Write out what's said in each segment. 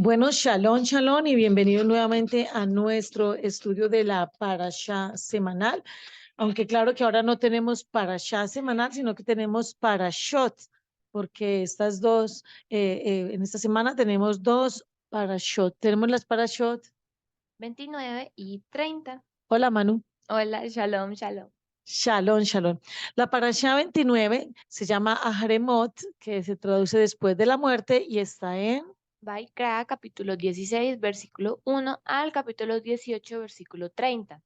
Bueno, shalom, shalom y bienvenidos nuevamente a nuestro estudio de la parashá semanal. Aunque claro que ahora no tenemos parashá semanal, sino que tenemos parashot, porque estas dos, en esta semana tenemos dos parashot. Tenemos las parashot. 29 y 30. Hola, Manu. Hola, shalom, shalom. Shalom, shalom. La parashá 29 se llama Aharemot, que se traduce después de la muerte y está en Vaikra, capítulo 16, versículo 1 al capítulo 18, versículo 30.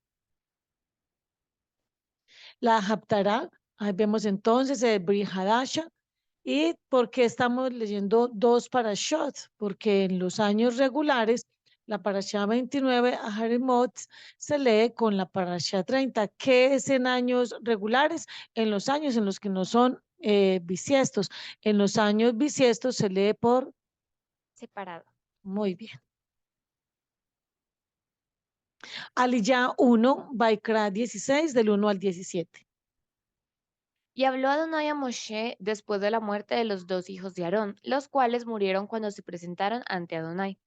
la Haftará. Ahí vemos entonces el Bri Hadasha. ¿Y por qué estamos leyendo dos parashot? Porque en los años regulares, la parashá 29, Aharimot, se lee con la parashá 30. ¿Qué es en años regulares? En los años en los que no son bisiestos. En los años bisiestos se lee por, Separado. muy bien. Aliyah 1, Baikra 16, del 1 al 17. Y habló Adonai a Moshe después de la muerte de los dos hijos de Aarón, los cuales murieron cuando se presentaron ante Adonai.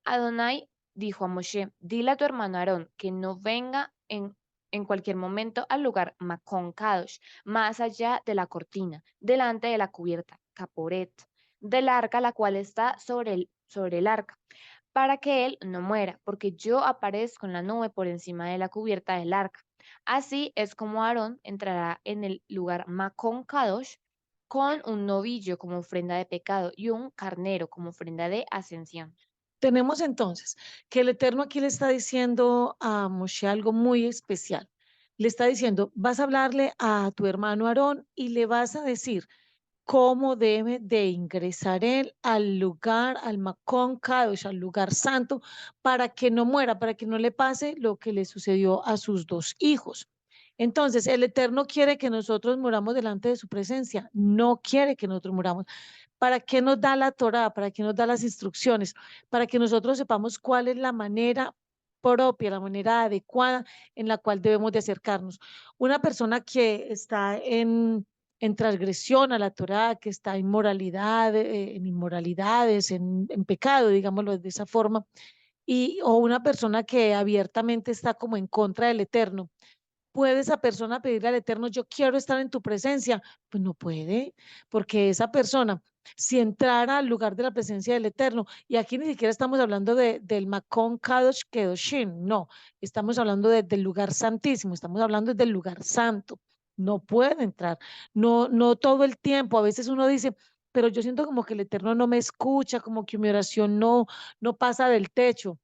Adonai dijo a Moshe, dile a tu hermano Aarón que no venga en cualquier momento al lugar Macón Kadosh, más allá de la cortina, delante de la cubierta, Caporet, del arca, la cual está sobre el arca, para que él no muera, porque yo aparezco en la nube por encima de la cubierta del arca. Así es como Aarón entrará en el lugar Macón Kadosh con un novillo como ofrenda de pecado y un carnero como ofrenda de ascensión. Tenemos entonces que el Eterno aquí le está diciendo a Moshe algo muy especial. Le está diciendo, vas a hablarle a tu hermano Aarón y le vas a decir cómo debe de ingresar él al lugar, al Makon Kadosh, al lugar santo, para que no muera, para que no le pase lo que le sucedió a sus dos hijos. Entonces, el Eterno quiere que nosotros muramos delante de su presencia, no quiere que nosotros muramos. ¿Para qué nos da la Torá? ¿Para qué nos da las instrucciones? Para que nosotros sepamos cuál es la manera propia, la manera adecuada en la cual debemos de acercarnos. Una persona que está en transgresión a la Torá, que está en moralidad, en inmoralidades, en pecado, digámoslo de esa forma, o una persona que abiertamente está como en contra del Eterno. ¿Puede esa persona pedirle al Eterno, yo quiero estar en tu presencia? Pues no puede, porque esa persona, si entrara al lugar de la presencia del Eterno, y aquí ni siquiera estamos hablando del Makon Kadosh Kedoshim, no, estamos hablando del lugar santísimo, estamos hablando del lugar santo, no puede entrar, no, no todo el tiempo, a veces uno dice, pero yo siento como que el Eterno no me escucha, como que mi oración no pasa del techo.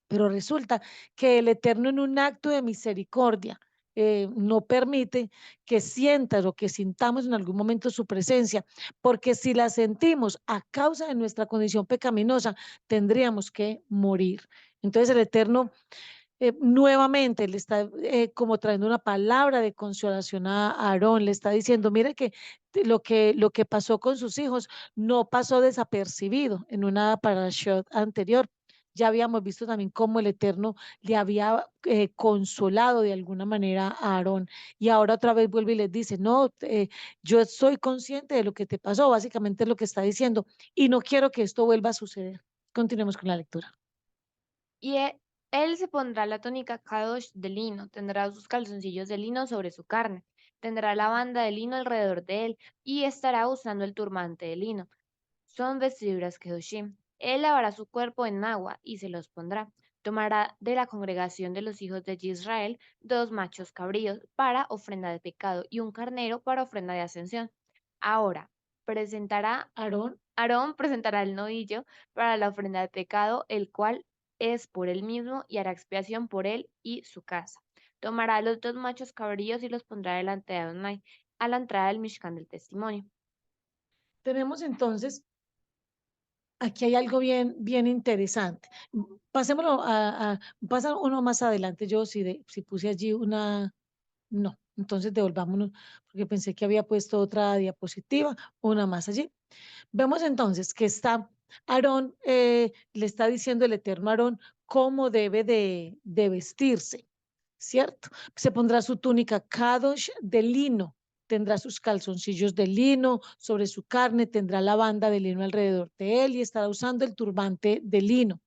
Pero resulta que el Eterno en un acto de misericordia no permite que sientas o que sintamos en algún momento su presencia, porque si la sentimos a causa de nuestra condición pecaminosa, tendríamos que morir. Entonces el Eterno nuevamente le está como trayendo una palabra de consolación a Aarón, le está diciendo, mire que lo que pasó con sus hijos no pasó desapercibido en una parashot anterior. Ya habíamos visto también cómo el Eterno le había consolado de alguna manera a Aarón y ahora otra vez vuelve y les dice, no, yo soy consciente de lo que te pasó, básicamente es lo que está diciendo, y no quiero que esto vuelva a suceder. Continuemos con la lectura. Y él se pondrá la túnica kadosh de lino, tendrá sus calzoncillos de lino sobre su carne, tendrá la banda de lino alrededor de él y estará usando el turbante de lino. Son vestiduras kedoshim. Él lavará su cuerpo en agua y se los pondrá. Tomará de la congregación de los hijos de Israel dos machos cabríos para ofrenda de pecado y un carnero para ofrenda de ascensión. Ahora presentará Aarón. Aarón presentará el novillo para la ofrenda de pecado, el cual es por él mismo y hará expiación por él y su casa. Tomará los dos machos cabríos y los pondrá delante de Adonai, a la entrada del Mishkan del testimonio. Tenemos entonces aquí hay algo bien, bien interesante. Pasémoslo pasa uno más adelante. Yo si puse allí no, entonces devolvámonos porque pensé que había puesto otra diapositiva, una más allí. Vemos entonces que está Aarón, le está diciendo el eterno Aarón cómo debe de vestirse, ¿cierto? Se pondrá su túnica kadosh de lino. tendrá sus calzoncillos de lino sobre su carne, tendrá la banda de lino alrededor de él y estará usando el turbante de lino.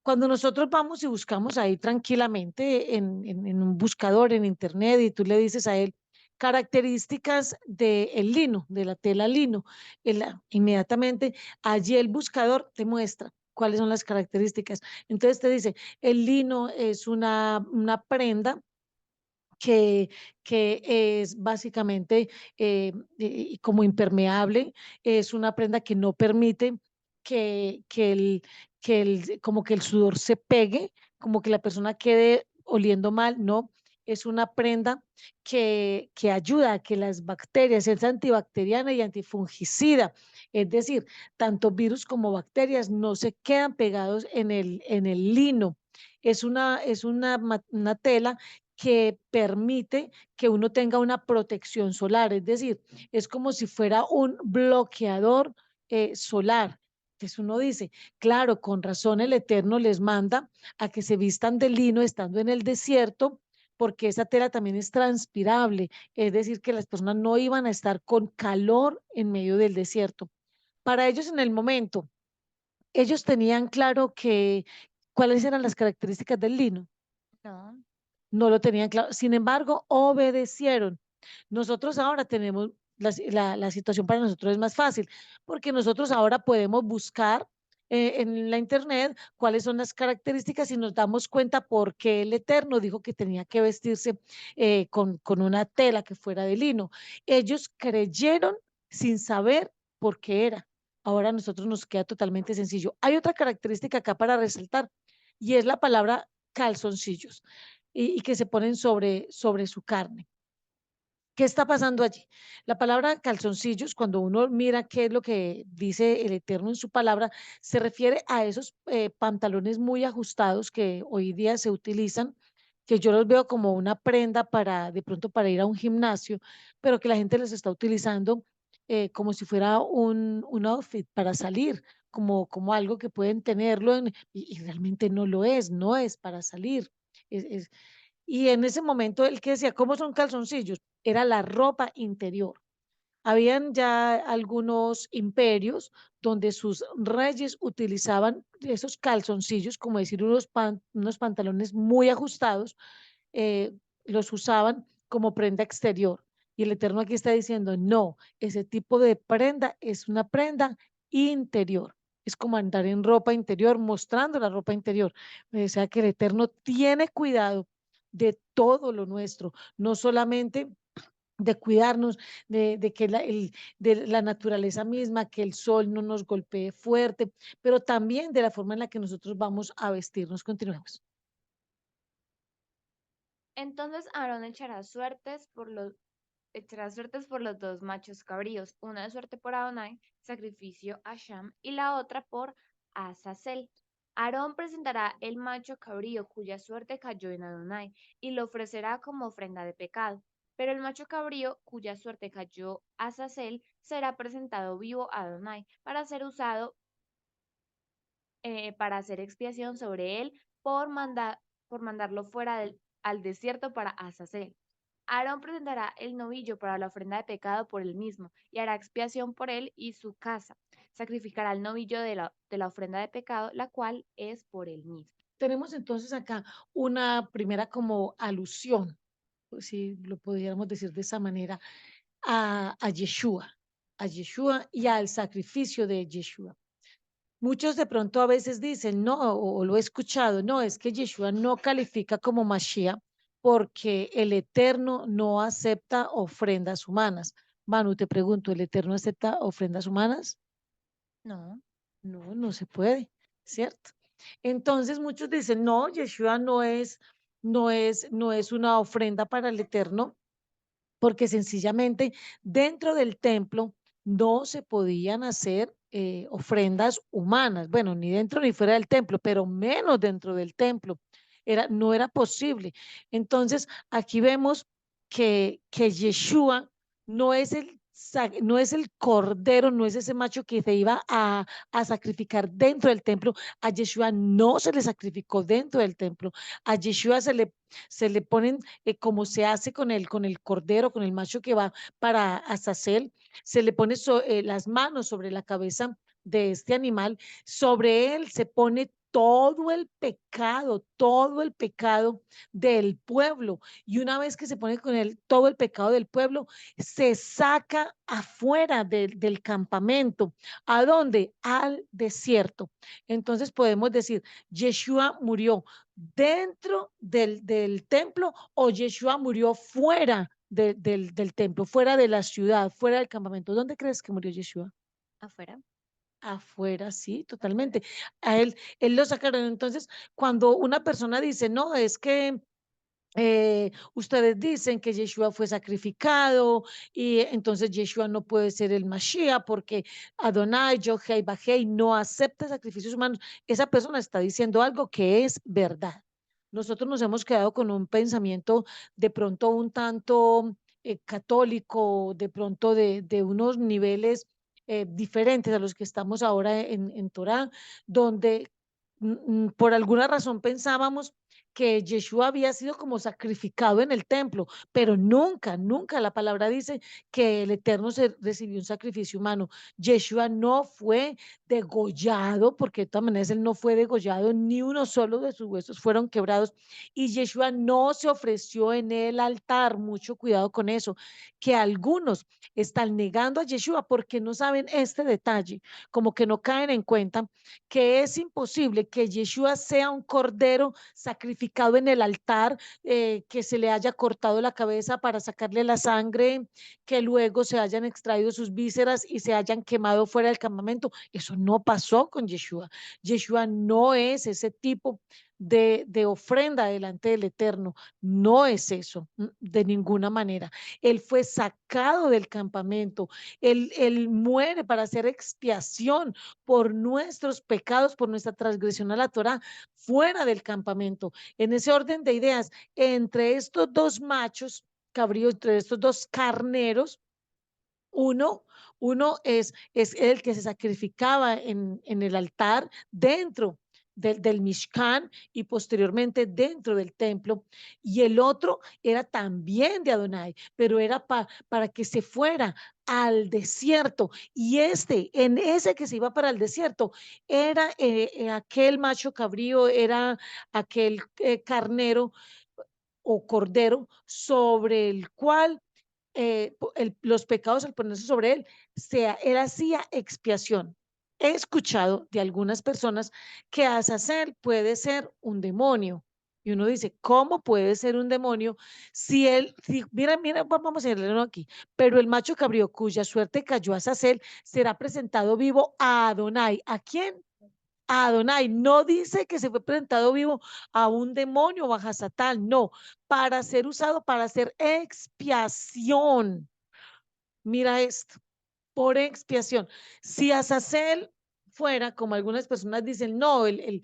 Cuando nosotros vamos y buscamos ahí tranquilamente en un buscador en internet y tú le dices a él características del lino, de la tela lino, inmediatamente allí el buscador te muestra cuáles son las características. Entonces te dice, el lino es una prenda que, que es básicamente como impermeable, es una prenda que no permite que, que el, como que el sudor se pegue, como que la persona quede oliendo mal, no, es una prenda que ayuda a que las bacterias, es antibacteriana y antifungicida, es decir, tanto virus como bacterias no se quedan pegados en el lino. Es una tela que permite que uno tenga una protección solar, es decir, es como si fuera un bloqueador solar. Entonces uno dice, claro, con razón el Eterno les manda a que se vistan de lino estando en el desierto, porque esa tela también es transpirable, es decir, que las personas no iban a estar con calor en medio del desierto. Para ellos en el momento, ellos tenían claro que cuáles eran las características del lino. No. No lo tenían claro. Sin embargo, obedecieron. Nosotros ahora tenemos, la situación para nosotros es más fácil, porque nosotros ahora podemos buscar en la internet cuáles son las características y nos damos cuenta por qué el Eterno dijo que tenía que vestirse con una tela que fuera de lino. Ellos creyeron sin saber por qué era. Ahora a nosotros nos queda totalmente sencillo. Hay otra característica acá para resaltar y es la palabra calzoncillos y que se ponen sobre su carne. ¿Qué está pasando allí? La palabra calzoncillos, cuando uno mira qué es lo que dice el Eterno en su palabra, se refiere a esos pantalones muy ajustados que hoy día se utilizan, que yo los veo como una prenda para, de pronto para ir a un gimnasio, pero que la gente los está utilizando como si fuera un outfit para salir, como algo que pueden tenerlo y realmente no lo es, no es para salir. Es, y en ese momento el que decía, ¿cómo son calzoncillos? Era la ropa interior. Habían ya algunos imperios donde sus reyes utilizaban esos calzoncillos, como decir, unos pantalones muy ajustados, eh, los usaban como prenda exterior. Y el Eterno aquí está diciendo, no, ese tipo de prenda es una prenda interior. Es como andar en ropa interior, mostrando la ropa interior. O sea que el Eterno tiene cuidado de todo lo nuestro, no solamente de cuidarnos de que de la naturaleza misma, que el sol no nos golpee fuerte, pero también de la forma en la que nosotros vamos a vestirnos. Continuemos. Entonces Aarón echará suertes por los dos machos cabríos, una de suerte por Adonai, sacrificio a Sham, y la otra por Azazel. Aarón presentará el macho cabrío cuya suerte cayó en Adonai, y lo ofrecerá como ofrenda de pecado. Pero el macho cabrío cuya suerte cayó a Azazel será presentado vivo a Adonai para ser usado para hacer expiación sobre él por mandarlo fuera al desierto para Azazel. Aarón presentará el novillo para la ofrenda de pecado por él mismo y hará expiación por él y su casa. Sacrificará el novillo de la ofrenda de pecado, la cual es por él mismo. Tenemos entonces acá una primera como alusión, pues, si lo pudiéramos decir de esa manera, a Yeshua y al sacrificio de Yeshua. Muchos de pronto a veces dicen, no, o lo he escuchado, no, es que Yeshua no califica como Mashiach porque el Eterno no acepta ofrendas humanas. Manu, te pregunto, ¿el Eterno acepta ofrendas humanas? No. No, no se puede, ¿cierto? Entonces muchos dicen, no, Yeshua no es una ofrenda para el Eterno, porque sencillamente dentro del templo no se podían hacer ofrendas humanas, bueno, ni dentro ni fuera del templo, pero menos dentro del templo. No era posible. Entonces, aquí vemos que Yeshua no es el no es el cordero, no es ese macho que se iba a sacrificar dentro del templo. A Yeshua no se le sacrificó dentro del templo. A Yeshua se le ponen, como se hace con el cordero, con el macho que va para Azazel, se le pone las manos sobre la cabeza de este animal, sobre él se pone todo el pecado del pueblo. Y una vez que se pone con él todo el pecado del pueblo, se saca afuera del campamento. ¿A dónde? Al desierto. Entonces podemos decir, Yeshua murió dentro del templo o Yeshua murió fuera del templo, fuera de la ciudad, fuera del campamento. ¿Dónde crees que murió Yeshua? afuera. Afuera, sí, totalmente. A él lo sacaron. Entonces, cuando una persona dice, no, es que ustedes dicen que Yeshua fue sacrificado y entonces Yeshua no puede ser el Mashiach porque Adonai, Yohei, Bajei no acepta sacrificios humanos. Esa persona está diciendo algo que es verdad. Nosotros nos hemos quedado con un pensamiento de pronto un tanto católico, de pronto de unos niveles diferentes a los que estamos ahora en Torah, donde por alguna razón pensábamos que Yeshua había sido como sacrificado en el templo, pero nunca, nunca la palabra dice que el Eterno se recibió un sacrificio humano. Yeshua no fue degollado, porque de todas maneras él no fue degollado, ni uno solo de sus huesos fueron quebrados, y Yeshua no se ofreció en el altar. Mucho cuidado con eso, que algunos están negando a Yeshua porque no saben este detalle, como que no caen en cuenta que es imposible que Yeshua sea un cordero sacrificado en el altar, que se le haya cortado la cabeza para sacarle la sangre, que luego se hayan extraído sus vísceras y se hayan quemado fuera del campamento. Eso no pasó con Yeshua. Yeshua no es ese tipo de ofrenda delante del Eterno. No es eso, de ninguna manera. Él fue sacado del campamento. Él muere para hacer expiación por nuestros pecados, por nuestra transgresión a la Torah, fuera del campamento. En ese orden de ideas, entre estos dos machos cabríos, entre estos dos carneros, uno, uno es el que se sacrificaba en el altar dentro del Mishkan y posteriormente dentro del templo, y el otro era también de Adonai, pero era para que se fuera al desierto, y en ese que se iba para el desierto, era aquel macho cabrío, era aquel carnero o cordero sobre el cual los pecados al ponerse sobre él, él hacía expiación. He escuchado de algunas personas que Azazel puede ser un demonio. Y uno dice, ¿cómo puede ser un demonio mira, mira, vamos a leerlo aquí, pero el macho cabrío cuya suerte cayó a Azazel será presentado vivo a Adonai. ¿A quién? A Adonai. No dice que se fue presentado vivo a un demonio o a Satán, no, para ser usado para hacer expiación. Mira esto, por expiación. Si Azazel fuera, como algunas personas dicen, no, el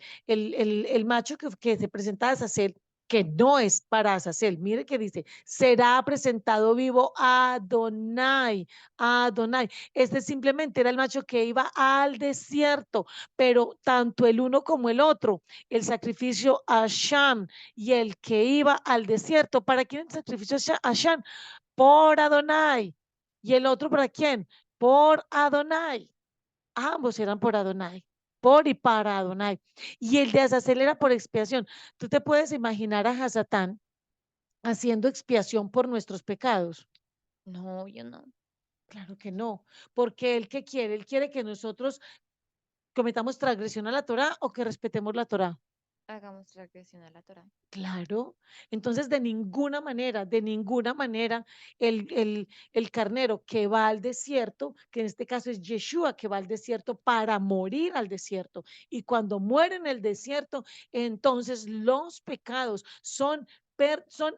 macho que se presenta a Azazel, que no es para Azazel, mire que dice, será presentado vivo a Adonai, a Adonai. Este simplemente era el macho que iba al desierto, pero tanto el uno como el otro, el sacrificio a Sham y el que iba al desierto, ¿para quién el sacrificio a Sham? Por Adonai. ¿Y el otro para quién? Por Adonai. Ambos eran por Adonai, por y para Adonai. Y el de Azazel era por expiación. Tú te puedes imaginar a Hasatán haciendo expiación por nuestros pecados. No, yo no. Claro que no, porque él quiere que nosotros cometamos transgresión a la Torah o que respetemos la Torah. Hagamos transgresión a la Torah. Claro, entonces de ninguna manera el carnero que va al desierto, que en este caso es Yeshua que va al desierto para morir al desierto, y cuando muere en el desierto, entonces los pecados son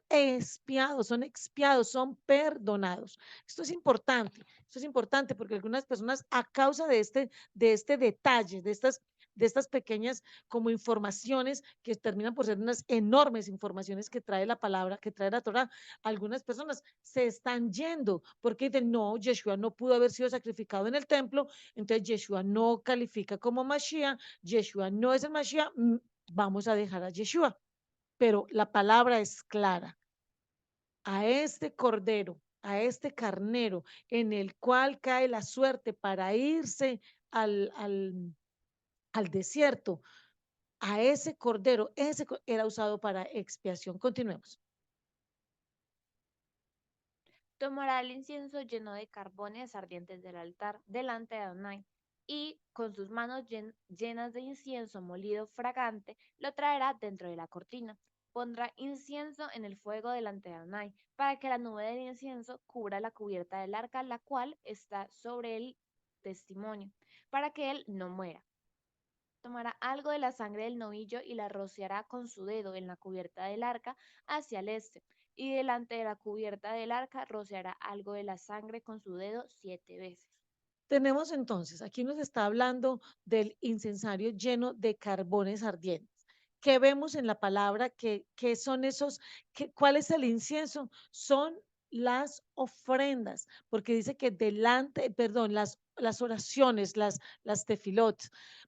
expiados, son expiados, son perdonados. Esto es importante porque algunas personas a causa de este detalle, de estas de estas pequeñas como informaciones que terminan por ser unas enormes informaciones que trae la palabra, que trae la Torah. Algunas personas se están yendo porque dicen, no, Yeshua no pudo haber sido sacrificado en el templo, entonces Yeshua no califica como Mashiach, Yeshua no es el Mashiach, vamos a dejar a Yeshua. Pero la palabra es clara, a este cordero, a este carnero en el cual cae la suerte para irse al desierto, a ese cordero, era usado para expiación. Continuemos. Tomará el incienso lleno de carbones ardientes del altar delante de Adonai, y con sus manos llenas de incienso molido fragante, lo traerá dentro de la cortina. Pondrá incienso en el fuego delante de Adonai, para que la nube del incienso cubra la cubierta del arca, la cual está sobre el testimonio, para que él no muera. Tomará algo de la sangre del novillo y la rociará con su dedo en la cubierta del arca hacia el este, y delante de la cubierta del arca rociará algo de la sangre con su dedo 7 veces. Tenemos entonces, aquí nos está hablando del incensario lleno de carbones ardientes. ¿Qué vemos en la palabra? ¿Qué son esos? ¿Cuál es el incienso? Son las ofrendas, porque dice que delante, perdón, las oraciones, las tefilot,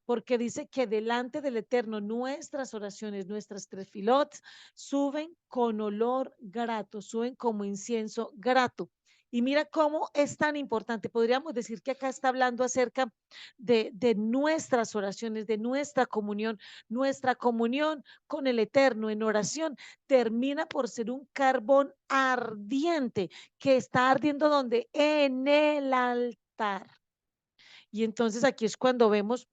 porque dice que delante del Eterno nuestras oraciones, nuestras tefilot suben con olor grato, suben como incienso grato. Y mira cómo es tan importante. Podríamos decir que acá está hablando acerca de nuestras oraciones, de nuestra comunión con el Eterno en oración termina por ser un carbón ardiente que está ardiendo donde en el altar. Y entonces aquí es cuando vemos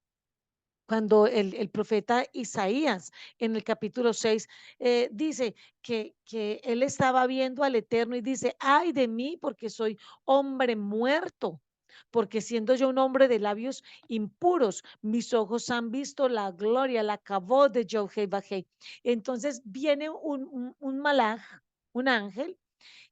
cuando el profeta Isaías en el capítulo 6 dice que él estaba viendo al Eterno y dice, ay de mí porque soy hombre muerto, porque siendo yo un hombre de labios impuros, mis ojos han visto la gloria, la cabot de Jehová Bajé. Entonces viene un malaj, un ángel,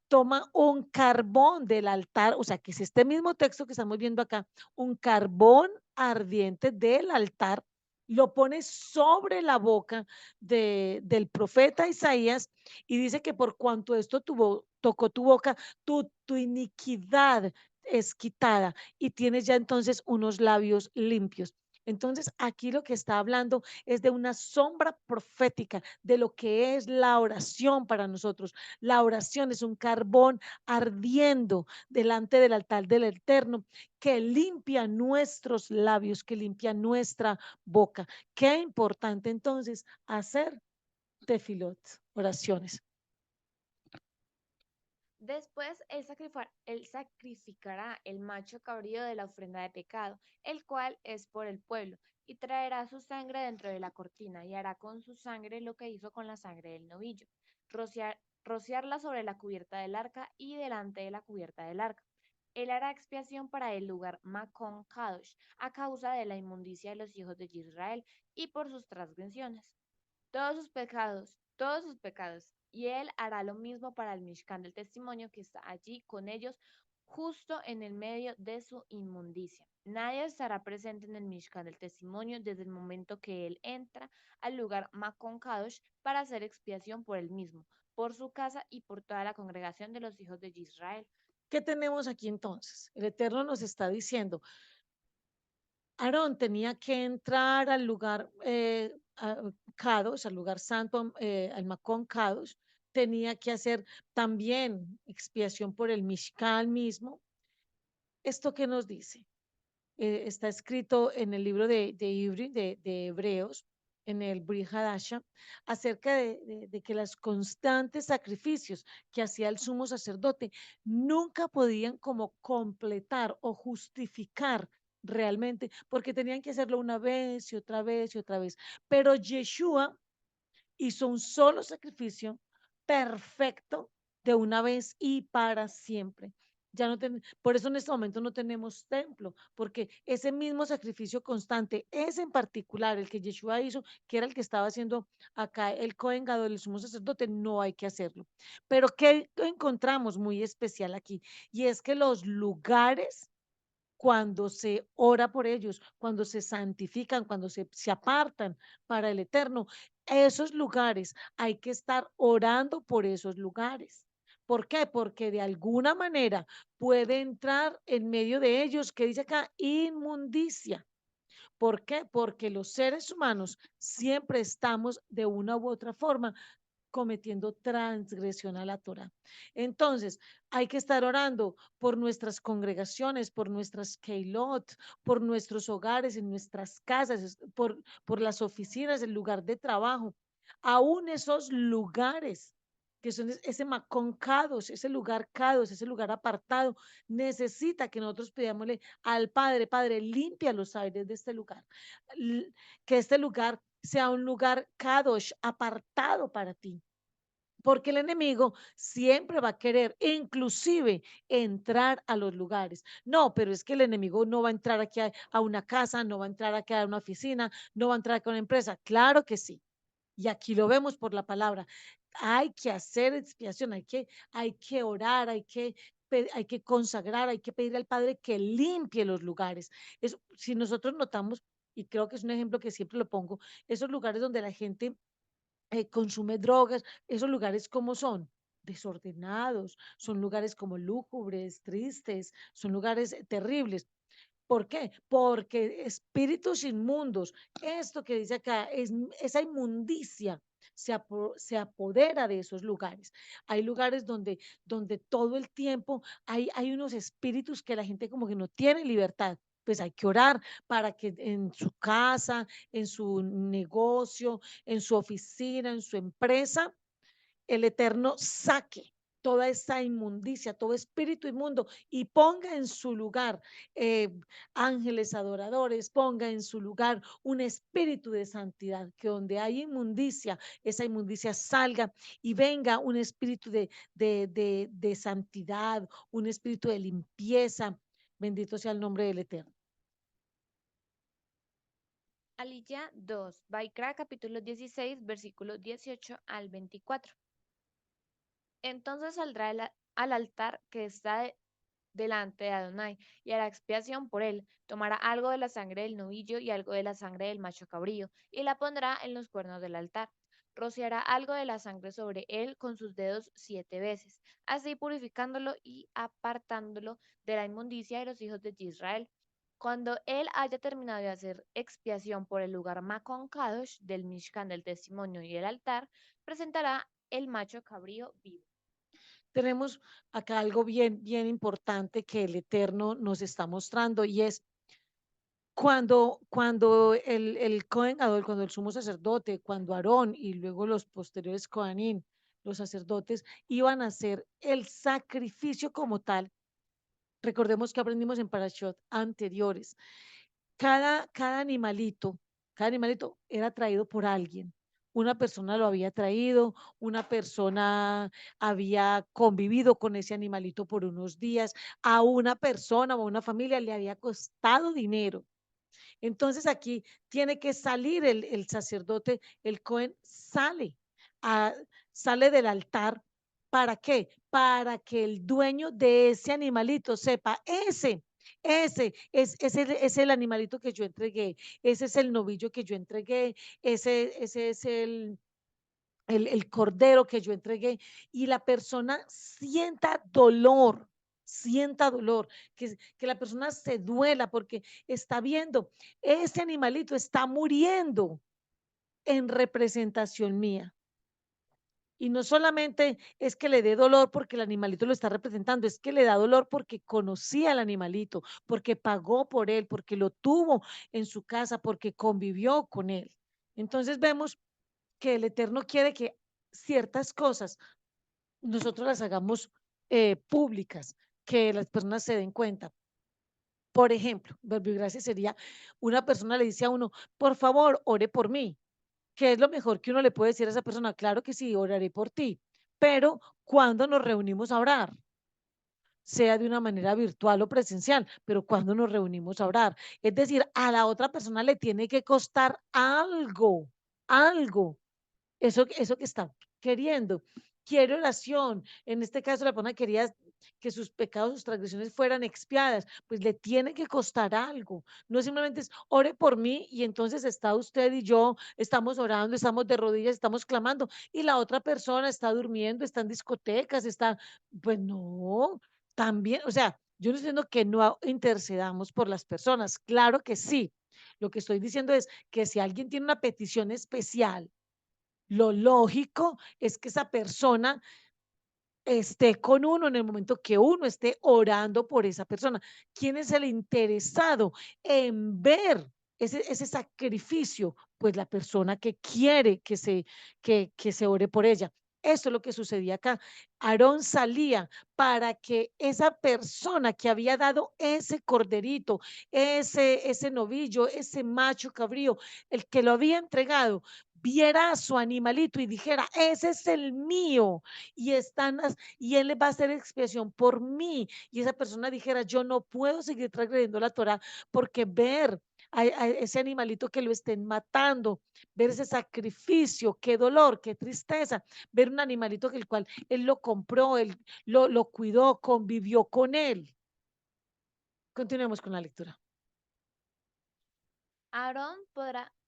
toma un carbón del altar, o sea, que es este mismo texto que estamos viendo acá, un carbón ardiente del altar, lo pone sobre la boca del profeta Isaías y dice que por cuanto esto tocó tu boca, tu iniquidad es quitada y tienes ya entonces unos labios limpios. Entonces, aquí lo que está hablando es de una sombra profética de lo que es la oración para nosotros. La oración es un carbón ardiendo delante del altar del Eterno que limpia nuestros labios, que limpia nuestra boca. Qué importante entonces hacer tefilot, oraciones. Después él sacrificará el macho cabrío de la ofrenda de pecado, el cual es por el pueblo, y traerá su sangre dentro de la cortina, y hará con su sangre lo que hizo con la sangre del novillo, rociarla sobre la cubierta del arca y delante de la cubierta del arca. Él hará expiación para el lugar Macón Kadosh, a causa de la inmundicia de los hijos de Israel y por sus transgresiones todos sus pecados, y él hará lo mismo para el Mishkan del testimonio que está allí con ellos, justo en el medio de su inmundicia. Nadie estará presente en el Mishkan del testimonio desde el momento que él entra al lugar Makon Kadosh para hacer expiación por él mismo, por su casa y por toda la congregación de los hijos de Israel. ¿Qué tenemos aquí entonces? El Eterno nos está diciendo, Aarón tenía que entrar al lugar Kadosh, al lugar santo, al Macón Kadosh, tenía que hacer también expiación por el Mishkan mismo. ¿Esto qué nos dice? Está escrito en el libro de Ibri, de Hebreos, en el Brit Hadasha, acerca de que los constantes sacrificios que hacía el sumo sacerdote nunca podían como completar o justificar realmente, porque tenían que hacerlo una vez y otra vez y otra vez. Pero Yeshua hizo un solo sacrificio perfecto de una vez y para siempre. Ya no por eso en este momento no tenemos templo, porque ese mismo sacrificio constante, ese en particular, el que Yeshua hizo, que era el que estaba haciendo acá el Cohen Gadol, el sumo sacerdote, no hay que hacerlo. Pero ¿qué encontramos muy especial aquí? Y es que los lugares cuando se ora por ellos, cuando se santifican, cuando se apartan para el eterno. Esos lugares, hay que estar orando por esos lugares. ¿Por qué? Porque de alguna manera puede entrar en medio de ellos, que dice acá, inmundicia. ¿Por qué? Porque los seres humanos siempre estamos de una u otra forma cometiendo transgresión a la Torah. Entonces, hay que estar orando por nuestras congregaciones, por nuestras keilot, por nuestros hogares, en nuestras casas, por las oficinas, el lugar de trabajo, aún esos lugares que son ese macón kadosh, ese lugar kadosh, ese lugar apartado, necesita que nosotros pidámosle al Padre, Padre, limpia los aires de este lugar, que este lugar sea un lugar kadosh, apartado para ti, porque el enemigo siempre va a querer inclusive entrar a los lugares. No, pero es que el enemigo no va a entrar aquí a una casa, no va a entrar aquí a una oficina, no va a entrar aquí a una empresa. Claro que sí. Y aquí lo vemos por la palabra. Hay que hacer expiación, hay que orar, hay que consagrar, hay que pedir al Padre que limpie los lugares. Si nosotros notamos, y creo que es un ejemplo que siempre lo pongo, esos lugares donde la gente consume drogas, esos lugares como son desordenados, son lugares como lúgubres, tristes, son lugares terribles. ¿Por qué? Porque espíritus inmundos, esto que dice acá, esa inmundicia se apodera de esos lugares. Hay lugares donde todo el tiempo hay unos espíritus que la gente como que no tiene libertad. Pues hay que orar para que en su casa, en su negocio, en su oficina, en su empresa, el Eterno saque toda esa inmundicia, todo espíritu inmundo y ponga en su lugar eh, ángeles adoradores, ponga en su lugar un espíritu de santidad, que donde hay inmundicia, esa inmundicia salga y venga un espíritu de santidad, un espíritu de limpieza. Bendito sea el nombre del Eterno. Aliyah 2, Baikra capítulo 16, versículos 18 al 24. Entonces saldrá al altar que está delante de Adonai y hará expiación por él. Tomará algo de la sangre del novillo y algo de la sangre del macho cabrío y la pondrá en los cuernos del altar. Rociará algo de la sangre sobre él con sus dedos 7 veces, así purificándolo y apartándolo de la inmundicia de los hijos de Israel. Cuando él haya terminado de hacer expiación por el lugar Makon Kadosh del Mishkan del testimonio y el altar, presentará el macho cabrío vivo. Tenemos acá algo bien, bien importante que el Eterno nos está mostrando, y es cuando el Cohen Gadol, cuando el sumo sacerdote, cuando Aarón y luego los posteriores Coanín, los sacerdotes, iban a hacer el sacrificio como tal. Recordemos que aprendimos en parashot anteriores. Cada animalito era traído por alguien. Una persona lo había traído, una persona había convivido con ese animalito por unos días, a una persona o a una familia le había costado dinero. Entonces aquí tiene que salir el sacerdote, el Cohen a- sale del altar. ¿Para qué? Para que el dueño de ese animalito sepa, ese es el animalito que yo entregué, ese es el novillo que yo entregué, ese es el cordero que yo entregué, y la persona sienta dolor, que la persona se duela porque está viendo, ese animalito está muriendo en representación mía. Y no solamente es que le dé dolor porque el animalito lo está representando, es que le da dolor porque conocía al animalito, porque pagó por él, porque lo tuvo en su casa, porque convivió con él. Entonces vemos que el Eterno quiere que ciertas cosas nosotros las hagamos públicas, que las personas se den cuenta. Por ejemplo, verbo gracia sería, una persona le dice a uno, por favor, ore por mí. ¿Qué es lo mejor que uno le puede decir a esa persona? Claro que sí, oraré por ti. Pero cuando nos reunimos a orar, sea de una manera virtual o presencial, pero cuando nos reunimos a orar, es decir, a la otra persona le tiene que costar algo, eso que está queriendo. Quiere oración. En este caso, la persona quería que sus pecados, sus transgresiones fueran expiadas, pues le tiene que costar algo. No simplemente es ore por mí y entonces está usted y yo, estamos orando, estamos de rodillas, estamos clamando y la otra persona está durmiendo, está en discotecas, está, pues no, también, o sea, yo no estoy diciendo que no intercedamos por las personas, claro que sí. Lo que estoy diciendo es que si alguien tiene una petición especial, lo lógico es que esa persona esté con uno en el momento que uno esté orando por esa persona. ¿Quién es el interesado en ver ese sacrificio? Pues la persona que quiere que se ore por ella. Esto es lo que sucedía acá. Aarón salía para que esa persona que había dado ese corderito, ese novillo, ese macho cabrío, el que lo había entregado, viera a su animalito y dijera, ese es el mío, y él le va a hacer expiación por mí, y esa persona dijera, yo no puedo seguir transgrediendo la Torah porque ver a ese animalito que lo estén matando, ver ese sacrificio, qué dolor, qué tristeza, ver un animalito que el cual él lo compró, él lo cuidó, convivió con él. Continuemos con la lectura. Aarón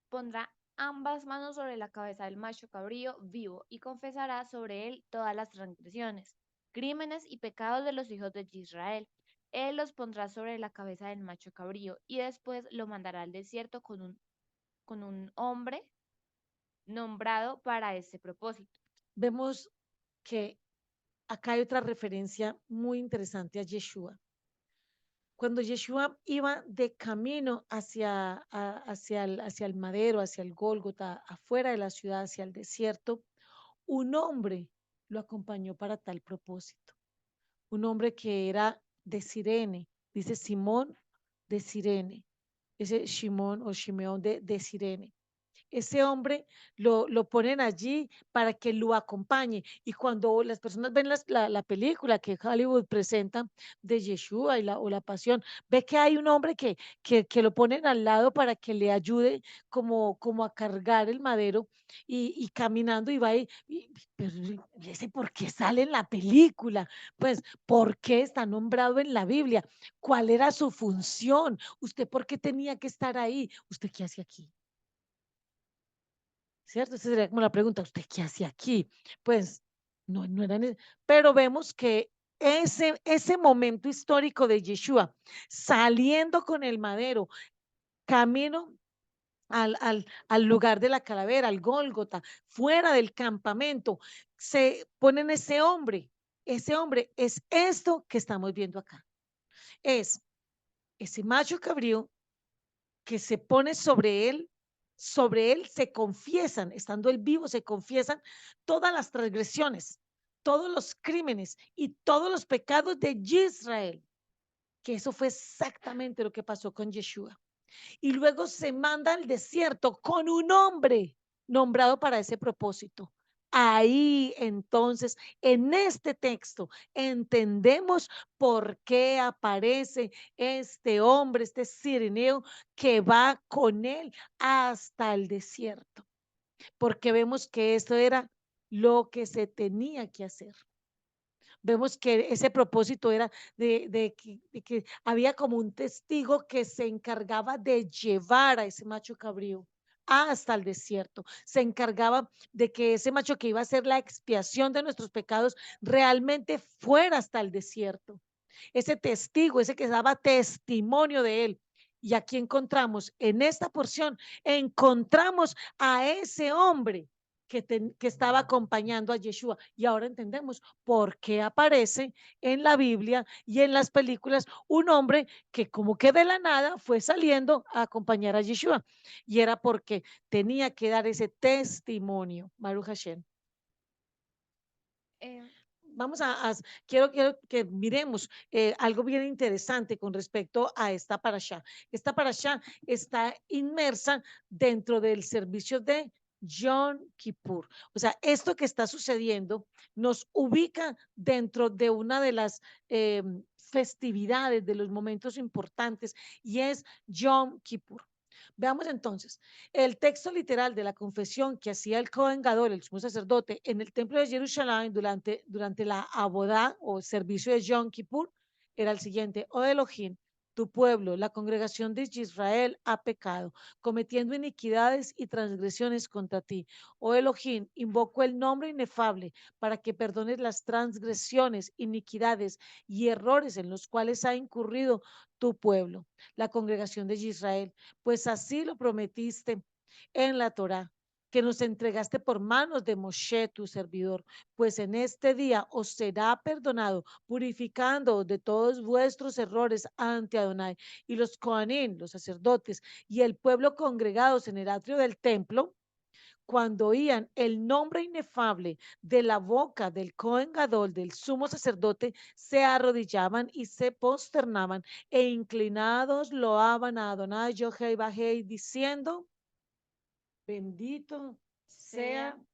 pondrá ambas manos sobre la cabeza del macho cabrío vivo y confesará sobre él todas las transgresiones, crímenes y pecados de los hijos de Israel. Él los pondrá sobre la cabeza del macho cabrío y después lo mandará al desierto con un hombre nombrado para ese propósito. Vemos que acá hay otra referencia muy interesante a Yeshua. Cuando Yeshua iba de camino hacia el madero, hacia el Gólgota, afuera de la ciudad, hacia el desierto, un hombre lo acompañó para tal propósito. Un hombre que era de Sirene, dice Simón de Sirene, ese Shimón o Shimeón de Sirene. Ese hombre lo ponen allí para que lo acompañe. Y cuando las personas ven la película que Hollywood presenta de Yeshua o la pasión, ve que hay un hombre que lo ponen al lado para que le ayude como a cargar el madero y caminando y va ahí. Pero ese por qué sale en la película, pues, ¿por qué está nombrado en la Biblia? ¿Cuál era su función? ¿Usted por qué tenía que estar ahí? ¿Usted qué hace aquí? ¿Cierto? Esa sería como la pregunta, ¿usted qué hace aquí? Pues no era, pero vemos que ese momento histórico de Yeshua, saliendo con el madero, camino al lugar de la calavera, al Gólgota, fuera del campamento, se ponen ese hombre es esto que estamos viendo acá, es ese macho cabrío que se pone sobre él se confiesan, estando él vivo, se confiesan todas las transgresiones, todos los crímenes y todos los pecados de Israel, que eso fue exactamente lo que pasó con Yeshua. Y luego se manda al desierto con un hombre nombrado para ese propósito. Ahí entonces, en este texto, entendemos por qué aparece este hombre, este sirineo que va con él hasta el desierto, porque vemos que esto era lo que se tenía que hacer. Vemos que ese propósito era de que había como un testigo que se encargaba de llevar a ese macho cabrío hasta el desierto. Se encargaba de que ese macho que iba a ser la expiación de nuestros pecados realmente fuera hasta el desierto. Ese testigo, ese que daba testimonio de él. Y aquí encontramos, en esta porción, encontramos a ese hombre que estaba acompañando a Yeshua. Y ahora entendemos por qué aparece en la Biblia y en las películas un hombre que como que de la nada fue saliendo a acompañar a Yeshua. Y era porque tenía que dar ese testimonio. Baruch Hashem. Eh, Vamos quiero que miremos algo bien interesante con respecto a esta parashá. Esta parashá está inmersa dentro del servicio de Yom Kippur. O sea, esto que está sucediendo nos ubica dentro de una de las festividades, de los momentos importantes, y es Yom Kippur. Veamos entonces, el texto literal de la confesión que hacía el Cohen Gadol, el sumo sacerdote, en el templo de Jerusalén durante la abodá o servicio de Yom Kippur, era el siguiente: Oh Elohim, tu pueblo, la congregación de Israel ha pecado, cometiendo iniquidades y transgresiones contra ti. Oh Elohim, invoco el nombre inefable para que perdones las transgresiones, iniquidades y errores en los cuales ha incurrido tu pueblo, la congregación de Israel, pues así lo prometiste en la Torá, que nos entregaste por manos de Moshe, tu servidor, pues en este día os será perdonado, purificando de todos vuestros errores ante Adonai. Y los Coanín, los sacerdotes, y el pueblo congregados en el atrio del templo, cuando oían el nombre inefable de la boca del Cohen Gadol, del sumo sacerdote, se arrodillaban y se posternaban e inclinados loaban a Adonai Yohei Bajei, diciendo: Bendito sea, Sea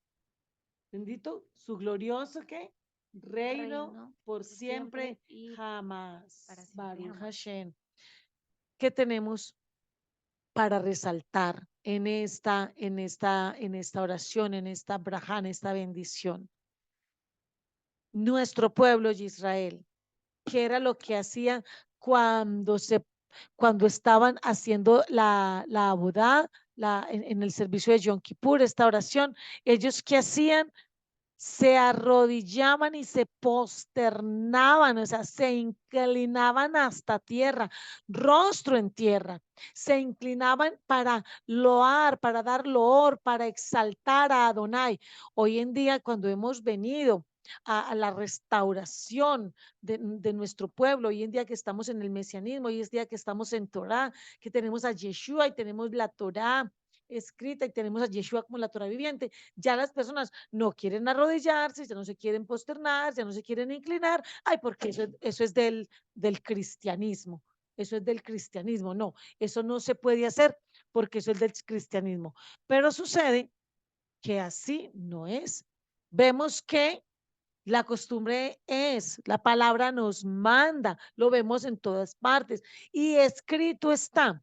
bendito su glorioso que reino reino por por siempre siempre y para jamás. siempre Baruch jamás. Hashem. ¿Qué tenemos para resaltar en esta oración, en esta braja, en esta bendición? Nuestro pueblo de Israel, que era lo que hacían cuando cuando estaban haciendo la abodá, en el servicio de Yom Kippur, esta oración, ellos que hacían, se arrodillaban y se posternaban, o sea, se inclinaban hasta tierra, rostro en tierra, se inclinaban para loar, para dar loor, para exaltar a Adonai. Hoy en día, cuando hemos venido a la restauración de nuestro pueblo, hoy en día que estamos en el mesianismo, hoy es día que estamos en Torah, que tenemos a Yeshua y tenemos la Torah escrita y tenemos a Yeshua como la Torah viviente, ya las personas no quieren arrodillarse, ya no se quieren posternar, ya no se quieren inclinar, ay, porque eso es del cristianismo, eso es del cristianismo, no, eso no se puede hacer porque eso es del cristianismo, pero sucede que así no es. Vemos que la costumbre es, la palabra nos manda, lo vemos en todas partes y escrito está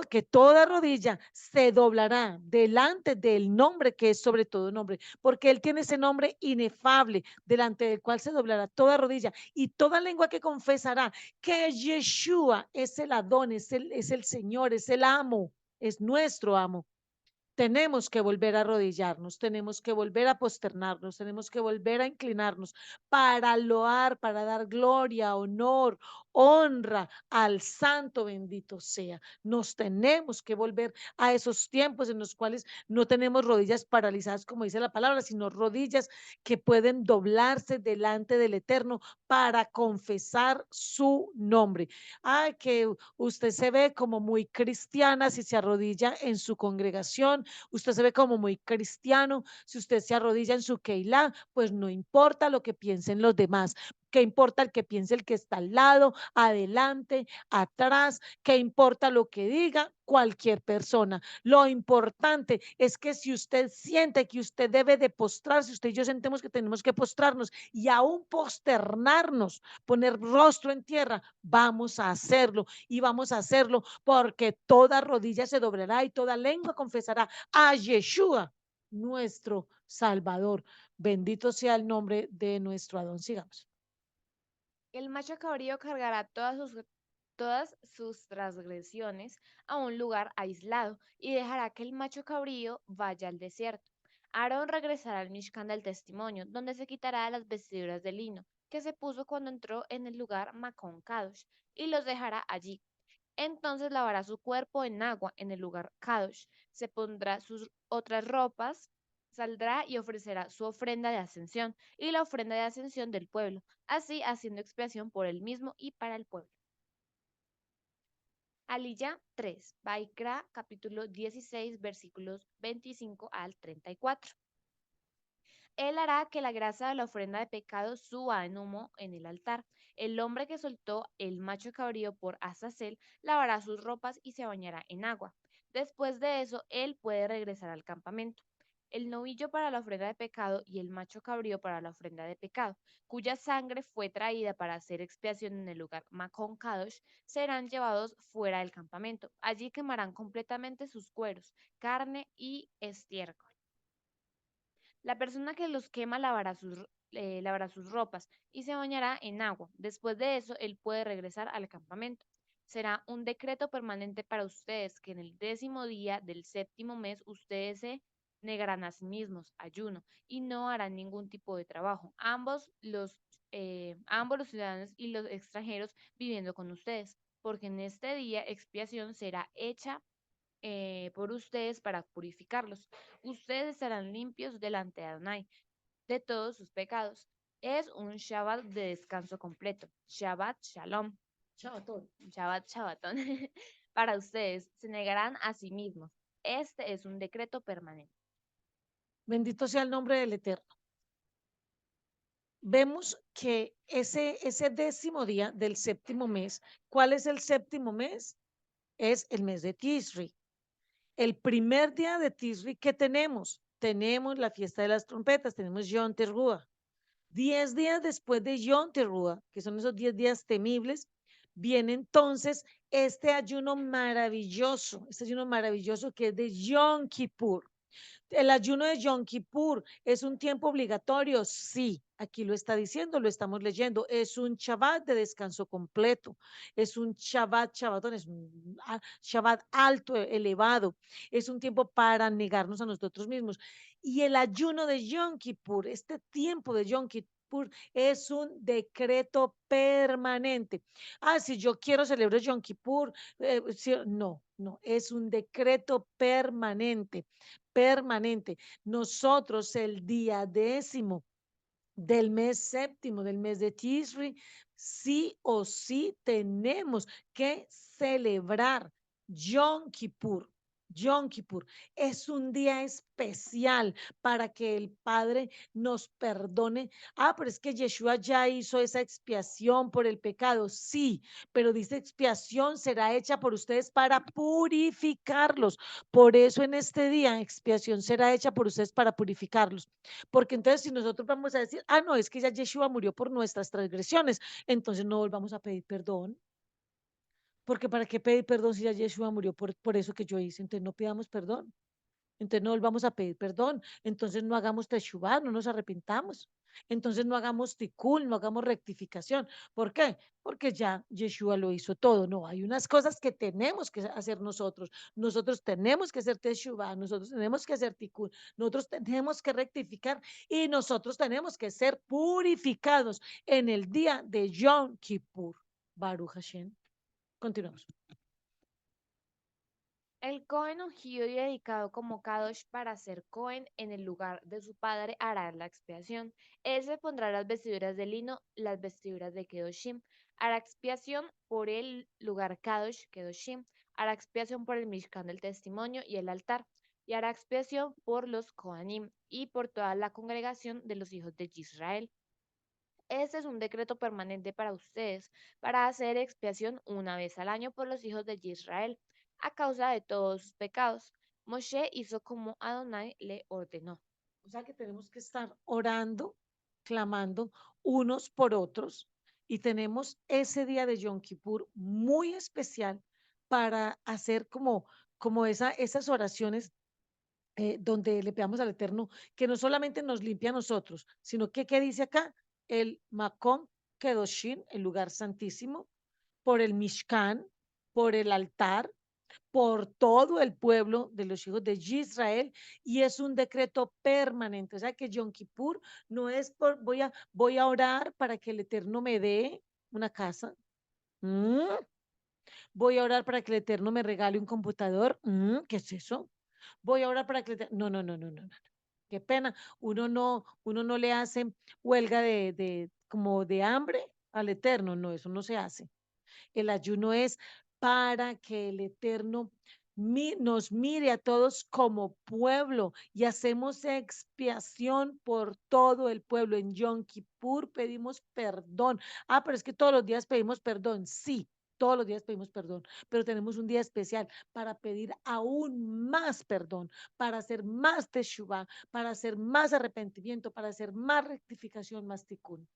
que toda rodilla se doblará delante del nombre que es sobre todo nombre, porque Él tiene ese nombre inefable, delante del cual se doblará toda rodilla y toda lengua que confesará que Yeshua es el Adón, es el Señor, es el amo, es nuestro amo. Tenemos que volver a arrodillarnos, tenemos que volver a posternarnos, tenemos que volver a inclinarnos para loar, para dar gloria, honor, honra al santo bendito sea. Nos tenemos que volver a esos tiempos en los cuales no tenemos rodillas paralizadas, como dice la palabra, sino rodillas que pueden doblarse delante del Eterno para confesar su nombre. Ay, que usted se ve como muy cristiana si se arrodilla en su congregación, usted se ve como muy cristiano, si usted se arrodilla en su Keilah, pues no importa lo que piensen los demás. ¿Qué importa el que piense el que está al lado, adelante, atrás? ¿Qué importa lo que diga cualquier persona? Lo importante es que si usted siente que usted debe de postrarse, usted y yo sentemos que tenemos que postrarnos y aún posternarnos, poner rostro en tierra, vamos a hacerlo y vamos a hacerlo porque toda rodilla se doblará y toda lengua confesará a Yeshua, nuestro Salvador. Bendito sea el nombre de nuestro Adón. Sigamos. El macho cabrío cargará todas sus transgresiones a un lugar aislado y dejará que el macho cabrío vaya al desierto. Aarón regresará al Mishkan del testimonio, donde se quitará las vestiduras de lino que se puso cuando entró en el lugar Macón Kadosh, y los dejará allí. Entonces lavará su cuerpo en agua en el lugar Kadosh, se pondrá sus otras ropas, saldrá y ofrecerá su ofrenda de ascensión y la ofrenda de ascensión del pueblo, así haciendo expiación por él mismo y para el pueblo. Aliyah 3, Baikra capítulo 16 versículos 25 al 34. Él hará que la grasa de la ofrenda de pecado suba en humo en el altar. El hombre que soltó el macho cabrío por Azazel lavará sus ropas y se bañará en agua. Después de eso, él puede regresar al campamento. el novillo para la ofrenda de pecado y el macho cabrío para la ofrenda de pecado, cuya sangre fue traída para hacer expiación en el lugar Macón Kadosh, serán llevados fuera del campamento. Allí quemarán completamente sus cueros, carne y estiércol. La persona que los quema lavará sus ropas y se bañará en agua. Después de eso, él puede regresar al campamento. Será un decreto permanente para ustedes que en el 10.º día del 7.º mes ustedes se negarán a sí mismos, ayuno, y no harán ningún tipo de trabajo. Ambos los ciudadanos y los extranjeros viviendo con ustedes, porque en este día expiación será hecha por ustedes para purificarlos. Ustedes estarán limpios delante de Adonai de todos sus pecados. Es un Shabbat de descanso completo. Shabbat Shalom. Chavatón. Shabbat Shabbatón. Para ustedes se negarán a sí mismos. Este es un decreto permanente. Bendito sea el nombre del Eterno. Vemos que ese 10.º día del 7.º mes, ¿cuál es el 7.º mes? Es el mes de Tisri. El primer día de Tisri que tenemos la fiesta de las trompetas, tenemos Yom Teruah. 10 días después de Yom Teruah, que son esos 10 días temibles, viene entonces este ayuno maravilloso que es de Yom Kippur. El ayuno de Yom Kippur es un tiempo obligatorio, sí, aquí lo está diciendo, lo estamos leyendo, es un Shabbat de descanso completo, es un Shabbatón, es un Shabbat alto, elevado, es un tiempo para negarnos a nosotros mismos. Y el ayuno de Yom Kippur, este tiempo de Yom Kippur, es un decreto permanente. Si yo quiero celebrar Yom Kippur, no, es un decreto permanente. Nosotros el día 10.º del mes 7.º, del mes de Tisri, sí o sí tenemos que celebrar Yom Kippur. Yom Kippur es un día especial para que el Padre nos perdone. Pero es que Yeshua ya hizo esa expiación por el pecado. Sí, pero dice expiación será hecha por ustedes para purificarlos. Por eso en este día expiación será hecha por ustedes para purificarlos. Porque entonces si nosotros vamos a decir, no, es que ya Yeshua murió por nuestras transgresiones, entonces no volvamos a pedir perdón. Porque ¿para qué pedir perdón si ya Yeshua murió por eso que yo hice? Entonces no pidamos perdón. Entonces no volvamos a pedir perdón. Entonces no hagamos teshuvah, no nos arrepintamos. Entonces no hagamos tikul, no hagamos rectificación. ¿Por qué? Porque ya Yeshua lo hizo todo. No, hay unas cosas que tenemos que hacer nosotros. Nosotros tenemos que hacer teshuvah, nosotros tenemos que hacer tikul, nosotros tenemos que rectificar y nosotros tenemos que ser purificados en el día de Yom Kippur. Baruch Hashem. Continuamos. El Cohen ungido y dedicado como Kadosh para ser Cohen en el lugar de su padre hará la expiación. Él se pondrá las vestiduras de lino, las vestiduras de Kedoshim. Hará expiación por el lugar Kadosh, Kedoshim. Hará expiación por el Mishkan del testimonio y el altar. Y hará expiación por los Kohanim y por toda la congregación de los hijos de Israel. Este es un decreto permanente para ustedes, para hacer expiación una vez al año por los hijos de Israel, a causa de todos sus pecados. Moshe hizo como Adonai le ordenó. O sea que tenemos que estar orando, clamando unos por otros y tenemos ese día de Yom Kippur muy especial para hacer como esas oraciones donde le pedamos al Eterno que no solamente nos limpie a nosotros, sino que, ¿qué dice acá? El Makom Kedoshin, el lugar santísimo, por el Mishkan, por el altar, por todo el pueblo de los hijos de Israel y es un decreto permanente. O sea que Yom Kippur no es voy a orar para que el Eterno me dé una casa. Mm, Voy a orar para que el Eterno me regale un computador. ¿Qué es eso? Voy a orar para que el Eterno... No, no, no, no, no, no. Qué pena. Uno no le hace huelga como de hambre al Eterno. No, eso no se hace. El ayuno es para que el Eterno nos mire a todos como pueblo y hacemos expiación por todo el pueblo. En Yom Kippur pedimos perdón. Pero es que todos los días pedimos perdón. Sí, todos los días pedimos perdón, pero tenemos un día especial para pedir aún más perdón, para hacer más teshuvá, para hacer más arrepentimiento, para hacer más rectificación, más tikkun.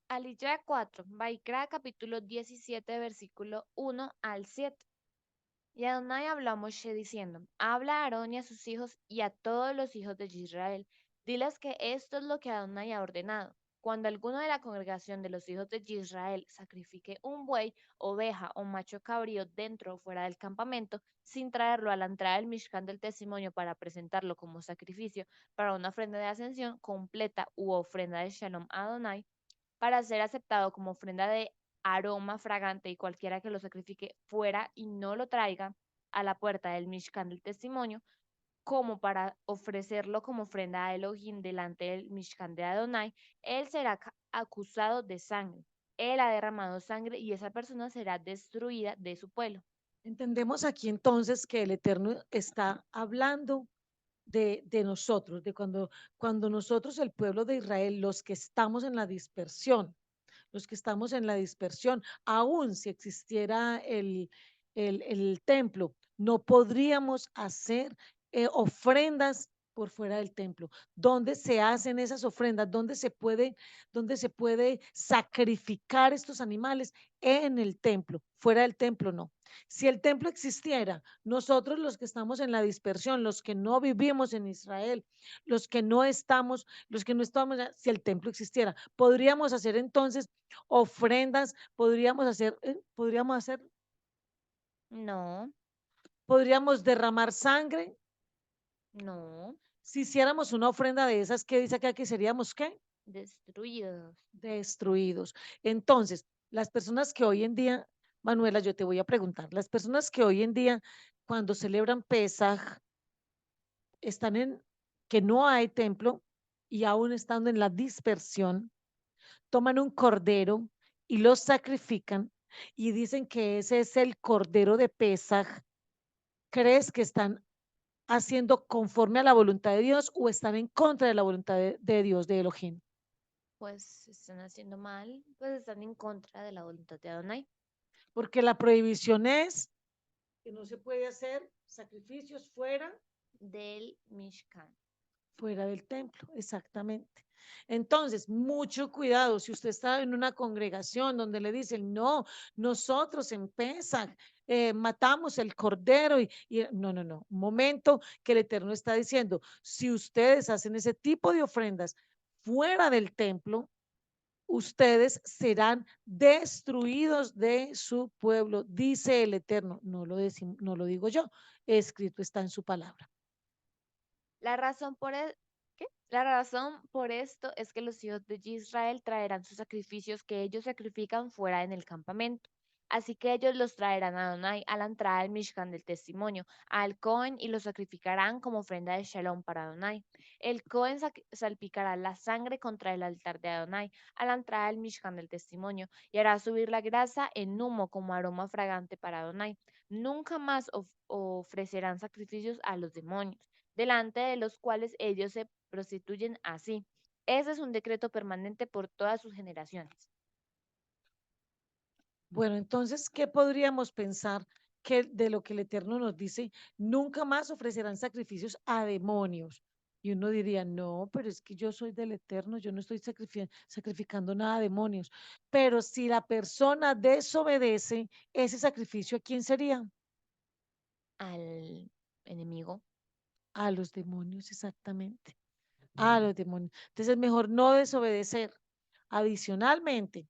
Aliyah 4, Vaikra capítulo 17, versículo 1 al 7. Y Adonai habló a Moshe diciendo, habla a Aarón y a sus hijos y a todos los hijos de Israel. Diles que esto es lo que Adonai ha ordenado. Cuando alguno de la congregación de los hijos de Israel sacrifique un buey, oveja o macho cabrío dentro o fuera del campamento, sin traerlo a la entrada del Mishkan del testimonio para presentarlo como sacrificio para una ofrenda de ascensión completa u ofrenda de Shalom a Adonai, para ser aceptado como ofrenda de aroma fragante y cualquiera que lo sacrifique fuera y no lo traiga a la puerta del Mishkan del testimonio, como para ofrecerlo como ofrenda a Elohim delante del Mishkan de Adonai, él será acusado de sangre. Él ha derramado sangre y esa persona será destruida de su pueblo. Entendemos aquí entonces que el Eterno está hablando de nosotros, de cuando nosotros, el pueblo de Israel, los que estamos en la dispersión, los que estamos en la dispersión, aún si existiera el templo, no podríamos hacer ofrendas por fuera del templo. ¿Dónde se hacen esas ofrendas? Dónde se puede sacrificar estos animales? En el templo, fuera del templo no. Si el templo existiera, nosotros los que estamos en la dispersión, los que no vivimos en Israel, los que no estamos, si el templo existiera, podríamos hacer entonces ofrendas, No, podríamos derramar sangre. no, Si hiciéramos una ofrenda de esas, ¿qué dice acá que seríamos qué? destruidos. Destruidos. Entonces, las personas que hoy en día, Manuela, yo te voy a preguntar, las personas que hoy en día, cuando celebran Pesaj, están en que no hay templo y aún estando en la dispersión, toman un cordero y lo sacrifican y dicen que ese es el cordero de Pesaj. ¿Crees que están haciendo conforme a la voluntad de Dios o están en contra de la voluntad de Dios, de Elohim? Pues están haciendo mal, pues están en contra de la voluntad de Adonai. Porque la prohibición es que no se puede hacer sacrificios Del Mishkan. fuera del templo, exactamente. Entonces, mucho cuidado si usted está en una congregación donde le dicen, no, nosotros en Pesaj matamos el cordero no, no, no, un momento que el Eterno está diciendo, si ustedes hacen ese tipo de ofrendas fuera del templo, ustedes serán destruidos de su pueblo, dice el Eterno, no lo digo yo, escrito está en su palabra. La razón por ¿qué? La razón por esto es que los hijos de Israel traerán sus sacrificios que ellos sacrifican fuera en el campamento. Así que ellos los traerán a Adonai a la entrada del Mishkan del testimonio, al Cohen, y los sacrificarán como ofrenda de Shalom para Adonai. El Cohen salpicará la sangre contra el altar de Adonai a la entrada del Mishkan del testimonio y hará subir la grasa en humo como aroma fragante para Adonai. Nunca más ofrecerán sacrificios a los demonios delante de los cuales ellos se prostituyen así. Ese es un decreto permanente por todas sus generaciones. Bueno, entonces, ¿qué podríamos pensar que de lo que el Eterno nos dice? Nunca más ofrecerán sacrificios a demonios. Y uno diría, no, pero es que yo soy del Eterno, yo no estoy sacrificando nada a demonios. Pero si la persona desobedece ese sacrificio, ¿a quién sería? Al enemigo. A los demonios, exactamente. A los demonios. Entonces es mejor no desobedecer. Adicionalmente,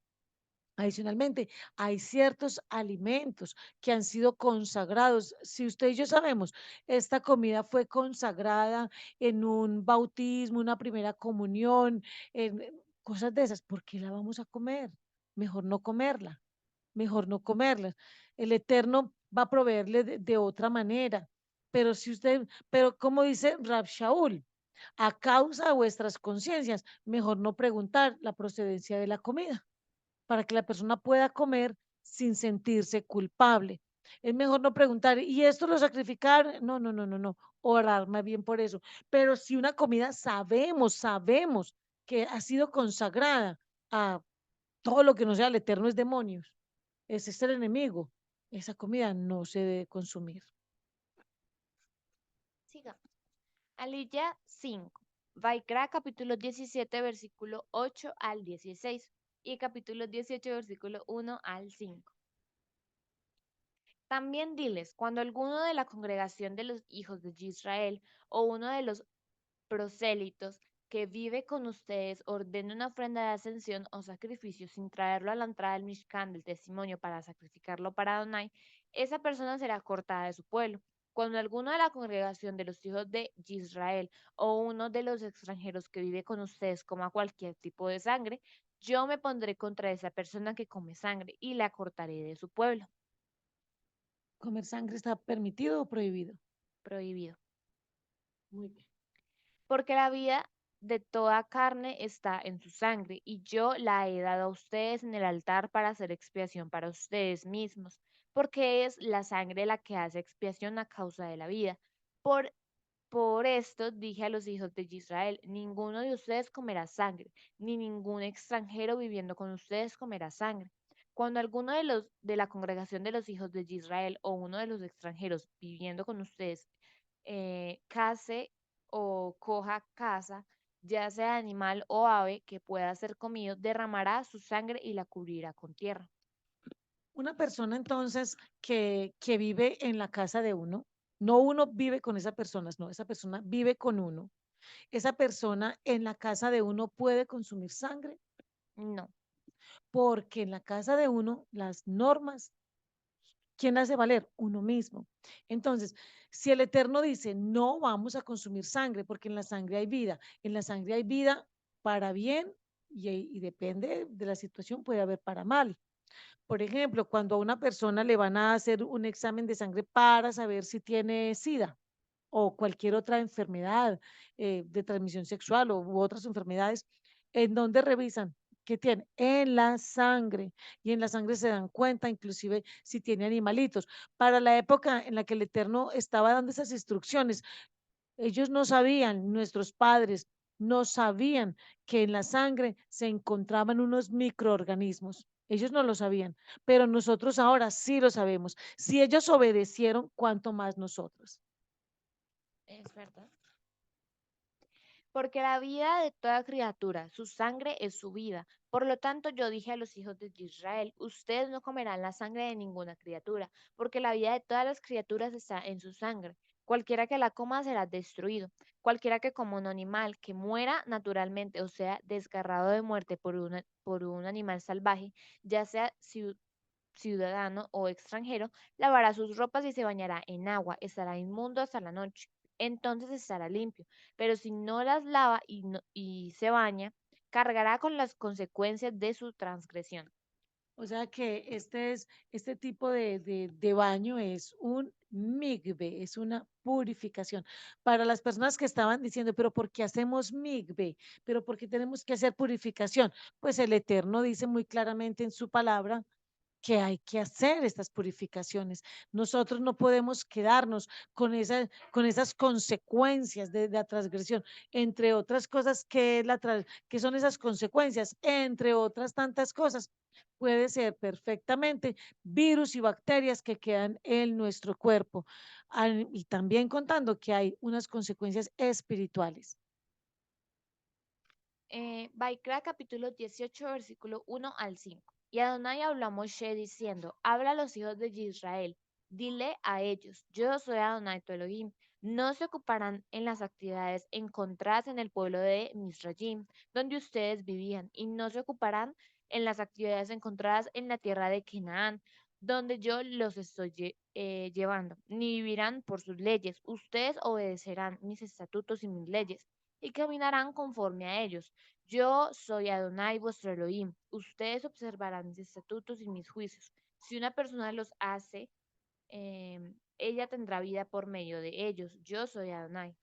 Adicionalmente, hay ciertos alimentos que han sido consagrados. Si usted y yo sabemos, esta comida fue consagrada en un bautismo, una primera comunión, en cosas de esas, ¿por qué la vamos a comer? Mejor no comerla, mejor no comerla. El Eterno va a proveerle de otra manera. Pero como dice Rab Shaul, a causa de vuestras conciencias, mejor no preguntar la procedencia de la comida para que la persona pueda comer sin sentirse culpable. Es mejor no preguntar, ¿y esto lo sacrificar? No, no, no, no, no. Orar más bien por eso. Pero si una comida sabemos que ha sido consagrada a Todo lo que no sea el eterno es demonios. Ese es el enemigo. Esa comida no se debe consumir. Sigamos. Aliyah 5. Vaikra capítulo 17 versículo 8 al 16 y capítulo 18 versículo 1 al 5. También diles, cuando alguno de la congregación de los hijos de Israel o uno de los prosélitos que vive con ustedes ordene una ofrenda de ascensión o sacrificio sin traerlo a la entrada del Mishkan del testimonio para sacrificarlo para Adonai, esa persona será cortada de su pueblo. Cuando alguno de la congregación de los hijos de Israel o uno de los extranjeros que vive con ustedes coma cualquier tipo de sangre, yo me pondré contra esa persona que come sangre y la cortaré de su pueblo. ¿Comer sangre está permitido o prohibido? Prohibido. Muy bien. Porque la vida de toda carne está en su sangre, y yo la he dado a ustedes en el altar para hacer expiación para ustedes mismos, porque es la sangre la que hace expiación a causa de la vida. Por, por esto dije a los hijos de Israel, ninguno de ustedes comerá sangre, ni ningún extranjero viviendo con ustedes comerá sangre. Cuando alguno de los de la congregación de los hijos de Israel o uno de los extranjeros viviendo con ustedes case o coja caza, ya sea animal o ave que pueda ser comido, derramará su sangre y la cubrirá con tierra. Una persona entonces que vive en la casa de uno, no uno vive con esa persona, no, esa persona vive con uno. Esa persona en la casa de uno puede consumir sangre No, porque en la casa de uno las normas, ¿quién las hace valer? Uno mismo. Entonces, si el Eterno dice, no vamos a consumir sangre porque en la sangre hay vida, en la sangre hay vida para bien y depende de la situación, puede haber para mal. Por ejemplo, cuando a una persona le van a hacer un examen de sangre para saber si tiene SIDA o cualquier otra enfermedad de transmisión sexual u otras enfermedades, ¿en dónde revisan? ¿Qué tiene? En la sangre. Y en la sangre se dan cuenta, inclusive si tiene animalitos. Para la época en la que el Eterno estaba dando esas instrucciones, ellos no sabían, nuestros padres no sabían que en la sangre se encontraban unos microorganismos. Ellos no lo sabían, pero nosotros ahora sí lo sabemos. Si ellos obedecieron, ¿cuánto más nosotros? es verdad. Porque la vida de toda criatura, su sangre es su vida. Por lo tanto, yo dije a los hijos de Israel, ustedes no comerán la sangre de ninguna criatura, porque la vida de todas las criaturas está en su sangre. Cualquiera que la coma será destruido. Cualquiera que coma un animal que muera naturalmente, o sea, desgarrado de muerte por un animal salvaje, ya sea ciudadano o extranjero, lavará sus ropas y se bañará en agua, estará inmundo hasta la noche. Entonces estará limpio, pero si no las lava y se baña, cargará con las consecuencias de su transgresión. O sea que este tipo de baño es un migbe, es una purificación. Para las personas que estaban diciendo, pero ¿por qué hacemos migbe? ¿Pero por qué tenemos que hacer purificación? Pues el Eterno dice muy claramente en su palabra que hay que hacer estas purificaciones. Nosotros no podemos quedarnos con esas consecuencias de la transgresión, entre otras cosas que, que son esas consecuencias, entre otras tantas cosas. Puede ser perfectamente virus y bacterias que quedan en nuestro cuerpo. Y también contando que hay unas consecuencias espirituales. Baikra capítulo 18, versículo 1 al 5. Y Adonai habló a Moshe diciendo, habla a los hijos de Israel, dile a ellos, yo soy Adonai tu Elohim. No se ocuparán en las actividades encontradas en el pueblo de Misrayim, donde ustedes vivían, y no se ocuparán en las actividades encontradas en la tierra de Canaán, donde yo los estoy llevando, ni vivirán por sus leyes. Ustedes obedecerán mis estatutos y mis leyes, y caminarán conforme a ellos. Yo soy Adonai vuestro Elohim. Ustedes observarán mis estatutos y mis juicios. Si una persona los hace, ella tendrá vida por medio de ellos. Yo soy Adonai.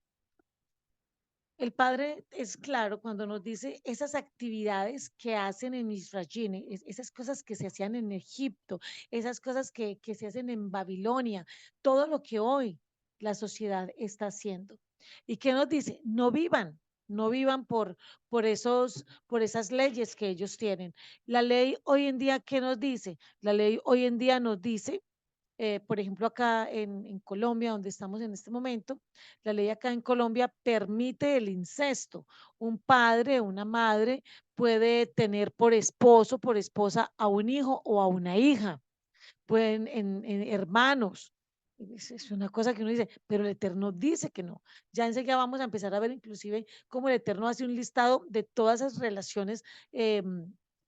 El Padre es claro cuando nos dice esas actividades que hacen en Israel, esas cosas que se hacían en Egipto, esas cosas que se hacen en Babilonia, todo lo que hoy la sociedad está haciendo. ¿Y qué nos dice? No vivan, no vivan por esas leyes que ellos tienen. La ley hoy en día, ¿qué nos dice? La ley hoy en día nos dice por ejemplo, acá en Colombia, donde estamos en este momento, la ley acá en Colombia permite el incesto. Un padre, una madre puede tener por esposo, por esposa a un hijo o a una hija, pueden en hermanos. Es una cosa que uno dice, pero el Eterno dice que no. Ya enseguida vamos a empezar a ver inclusive cómo el Eterno hace un listado de todas esas relaciones eh,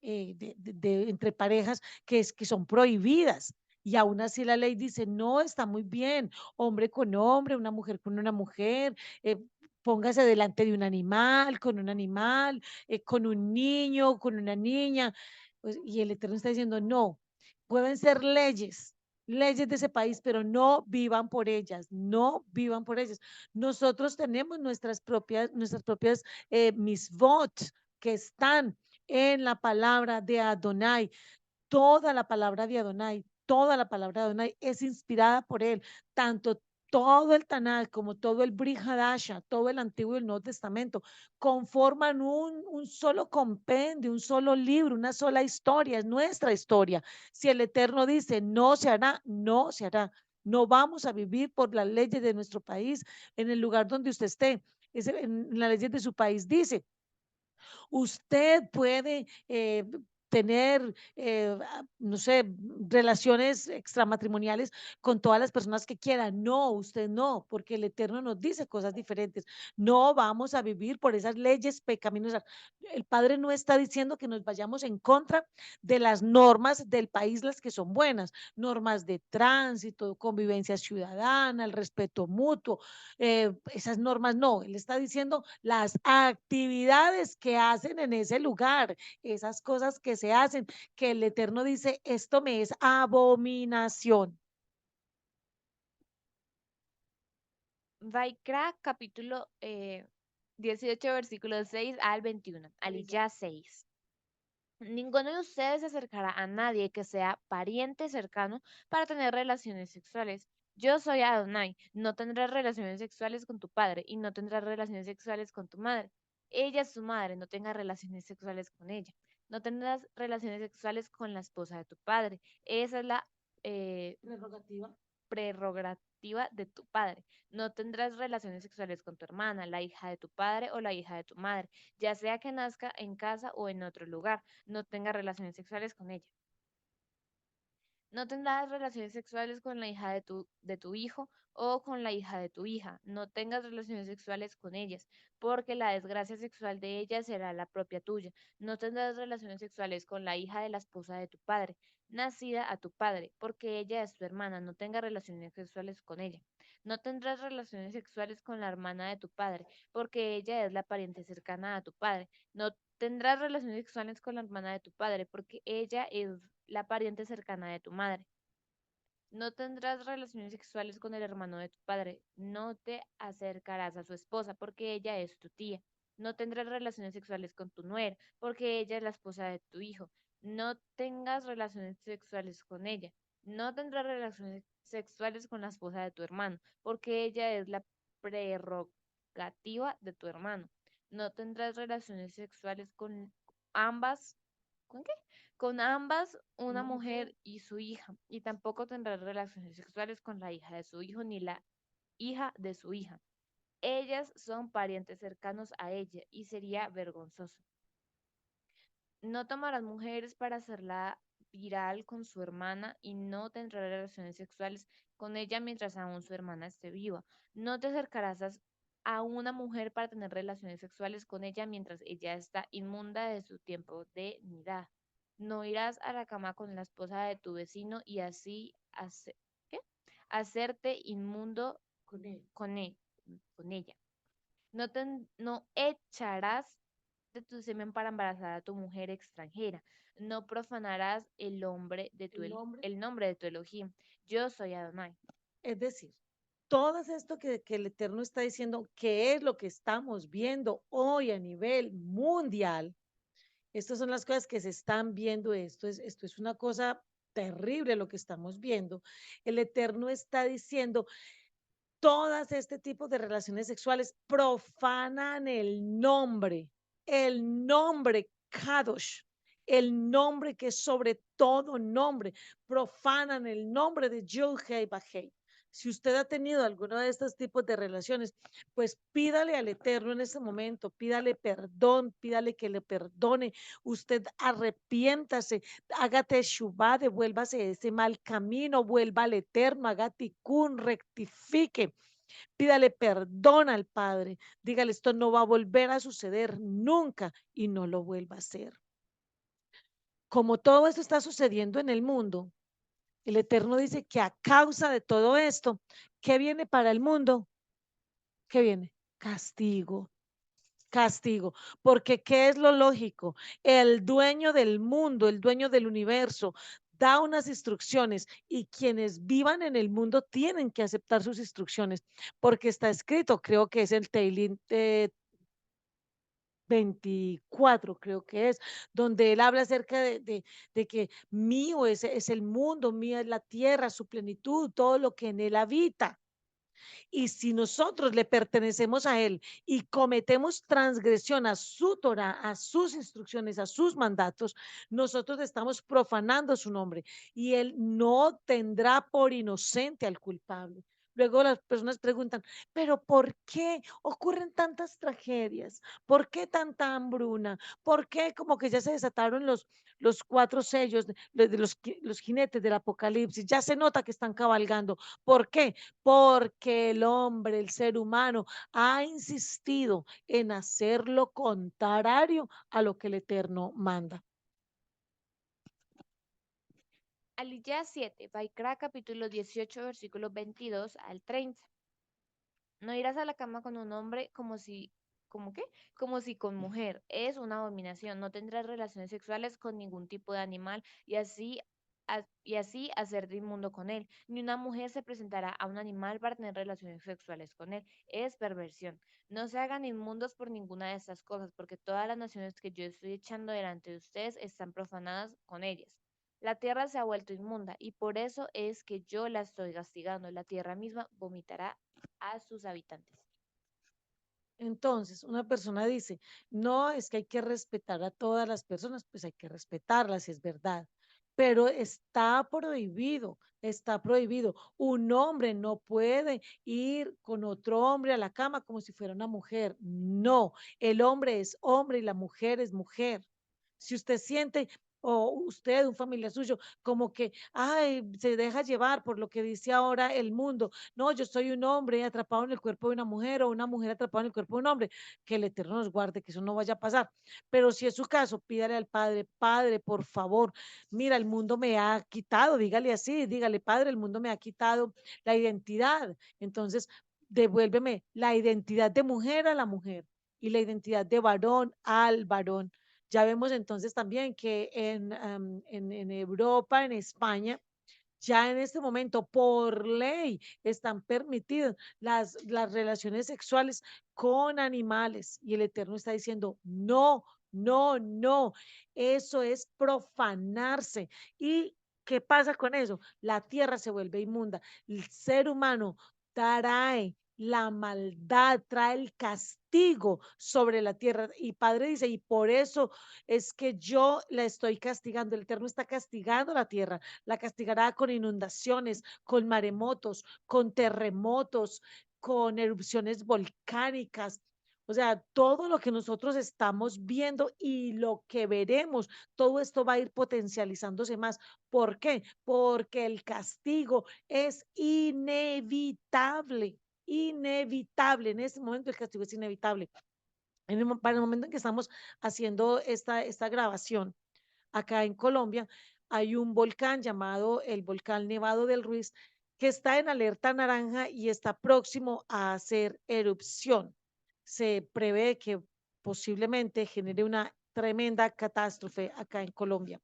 entre parejas que son prohibidas. Y aún así la ley dice, no, está muy bien, hombre con hombre, una mujer con una mujer, póngase delante de un animal, con un niño, con una niña. Pues, y el Eterno está diciendo, no, pueden ser leyes, leyes de ese país, pero no vivan por ellas, no vivan por ellas. Nosotros tenemos nuestras propias misvot que están en la palabra de Adonai. Toda la palabra de Adonai, toda la palabra de Adonai es inspirada por él, tanto todo el Tanakh como todo el Brit Hadasha, todo el Antiguo y el Nuevo Testamento, conforman un solo compendio, un solo libro, una sola historia, es nuestra historia. Si el Eterno dice no se hará, no se hará. No vamos a vivir por las leyes de nuestro país en el lugar donde usted esté. En las leyes de su país dice, usted puede tener, no sé, relaciones extramatrimoniales con todas las personas que quiera. No, usted no, porque el Eterno nos dice cosas diferentes. No vamos a vivir por esas leyes pecaminosas. El Padre no está diciendo que nos vayamos en contra de las normas del país, las que son buenas, normas de tránsito, convivencia ciudadana, el respeto mutuo, esas normas no, él está diciendo las actividades que hacen en ese lugar, esas cosas que se hacen, que el Eterno dice, esto me es abominación. Vaikra capítulo 18, versículos 6 al 21. Aliyah 6. Ninguno de ustedes se acercará a nadie que sea pariente cercano para tener relaciones sexuales. Yo soy Adonai. No tendrás relaciones sexuales con tu padre y no tendrás relaciones sexuales con tu madre. Ella es tu madre, no tengas relaciones sexuales con ella. No tendrás relaciones sexuales con la esposa de tu padre. Esa es la eh, Prerrogativa. prerrogativa de tu padre. No tendrás relaciones sexuales con tu hermana, la hija de tu padre o la hija de tu madre, ya sea que nazca en casa o en otro lugar. No tengas relaciones sexuales con ella. No tendrás relaciones sexuales con la hija de tu hijo o con la hija de tu hija. No tengas relaciones sexuales con ellas, porque la desgracia sexual de ellas será la propia tuya. No tendrás relaciones sexuales con la hija de la esposa de tu padre, nacida a tu padre, porque ella es tu hermana. No tengas relaciones sexuales con ella. No tendrás relaciones sexuales con la hermana de tu padre, porque ella es la pariente cercana a tu padre. No tendrás relaciones sexuales con la hermana de tu padre, porque ella es la pariente cercana de tu madre. No tendrás relaciones sexuales con el hermano de tu padre. No te acercarás a su esposa, porque ella es tu tía. No tendrás relaciones sexuales con tu nuera, porque ella es la esposa de tu hijo. No tengas relaciones sexuales con ella. No tendrás relaciones sexuales con la esposa de tu hermano, porque ella es la prerrogativa de tu hermano. No tendrás relaciones sexuales con ambas. ¿Con qué? Con ambas, una Una mujer. mujer y su hija, y tampoco tendrá relaciones sexuales con la hija de su hijo ni la hija de su hija. Ellas son parientes cercanos a ella y sería vergonzoso. No tomarás mujeres para hacerla viral con su hermana y no tendrá relaciones sexuales con ella mientras aún su hermana esté viva. No te acercarás a una mujer para tener relaciones sexuales con ella mientras ella está inmunda de su tiempo de nidad. No irás a la cama con la esposa de tu vecino y así ¿qué? Hacerte inmundo Con él. con él, con ella. No echarás de tu semen para embarazar a tu mujer extranjera. No profanarás El nombre. el nombre de tu Elohim. Yo soy Adonai. Es decir, todo esto que el Eterno está diciendo, que es lo que estamos viendo hoy a nivel mundial. Estas son las cosas que se están viendo. Esto es una cosa terrible lo que estamos viendo. El Eterno está diciendo, todas este tipo de relaciones sexuales profanan el nombre Kadosh, el nombre que es sobre todo nombre, profanan el nombre de Yud-Hei Bajei. Si usted ha tenido alguno de estos tipos de relaciones, pues pídale al Eterno en ese momento, pídale perdón, pídale que le perdone, usted arrepiéntase, haga teshuvá, devuélvase de ese mal camino, vuelva al Eterno, haga tikún, rectifique, pídale perdón al Padre, dígale esto no va a volver a suceder nunca y no lo vuelva a hacer. Como todo esto está sucediendo en el mundo, el Eterno dice que a causa de todo esto, ¿qué viene para el mundo? ¿Qué viene? Castigo, castigo, porque ¿qué es lo lógico? El dueño del mundo, el dueño del universo, da unas instrucciones y quienes vivan en el mundo tienen que aceptar sus instrucciones, porque está escrito, creo que es el Teilín 24, creo que es, donde él habla acerca de que mío es el mundo, mía es la tierra, su plenitud, todo lo que en él habita. Y si nosotros le pertenecemos a Él y cometemos transgresión a su Torah, a sus instrucciones, a sus mandatos, nosotros estamos profanando su nombre y Él no tendrá por inocente al culpable. Luego las personas preguntan, pero ¿por qué ocurren tantas tragedias? ¿Por qué tanta hambruna? ¿Por qué como que ya se desataron los cuatro sellos de los jinetes del apocalipsis? Ya se nota que están cabalgando. ¿Por qué? Porque el hombre, el ser humano, ha insistido en hacer lo contrario a lo que el Eterno manda. Aliyah 7, Vaikra capítulo 18, versículos 22 al 30. No irás a la cama con un hombre ¿cómo qué? Como si con mujer. Es una abominación. No tendrás relaciones sexuales con ningún tipo de animal y así hacer de inmundo con él. Ni una mujer se presentará a un animal para tener relaciones sexuales con él. Es perversión. No se hagan inmundos por ninguna de estas cosas, porque todas las naciones que yo estoy echando delante de ustedes están profanadas con ellas. La tierra se ha vuelto inmunda y por eso es que yo la estoy castigando. La tierra misma vomitará a sus habitantes. Entonces, una persona dice, no, es que hay que respetar a todas las personas, pues hay que respetarlas, es verdad, pero está prohibido, está prohibido. Un hombre no puede ir con otro hombre a la cama como si fuera una mujer. No, el hombre es hombre y la mujer es mujer. Si usted siente, o usted, un familiar suyo, como que, ay, se deja llevar por lo que dice ahora el mundo, no, yo soy un hombre atrapado en el cuerpo de una mujer o una mujer atrapada en el cuerpo de un hombre, que el Eterno nos guarde, que eso no vaya a pasar. Pero si es su caso, pídale al Padre, Padre, por favor, mira, el mundo me ha quitado, dígale así, dígale, Padre, el mundo me ha quitado la identidad. Entonces, devuélveme la identidad de mujer a la mujer y la identidad de varón al varón. Ya vemos entonces también que en Europa, en España, ya en este momento, por ley, están permitidas las relaciones sexuales con animales. Y el Eterno está diciendo, no, no, no, eso es profanarse. ¿Y qué pasa con eso? La tierra se vuelve inmunda. El ser humano trae la maldad, trae el castigo sobre la tierra. Y Padre dice, y por eso es que yo la estoy castigando. El Eterno está castigando la tierra, la castigará con inundaciones, con maremotos, con terremotos, con erupciones volcánicas. O sea, todo lo que nosotros estamos viendo y lo que veremos, todo esto va a ir potencializándose más. ¿Por qué? Porque el castigo es inevitable, inevitable. En este momento el castigo es inevitable. Para el momento en que estamos haciendo esta grabación, acá en Colombia, hay un volcán llamado el volcán Nevado del Ruiz que está en alerta naranja y está próximo a hacer erupción. Se prevé que posiblemente genere una tremenda catástrofe acá en Colombia.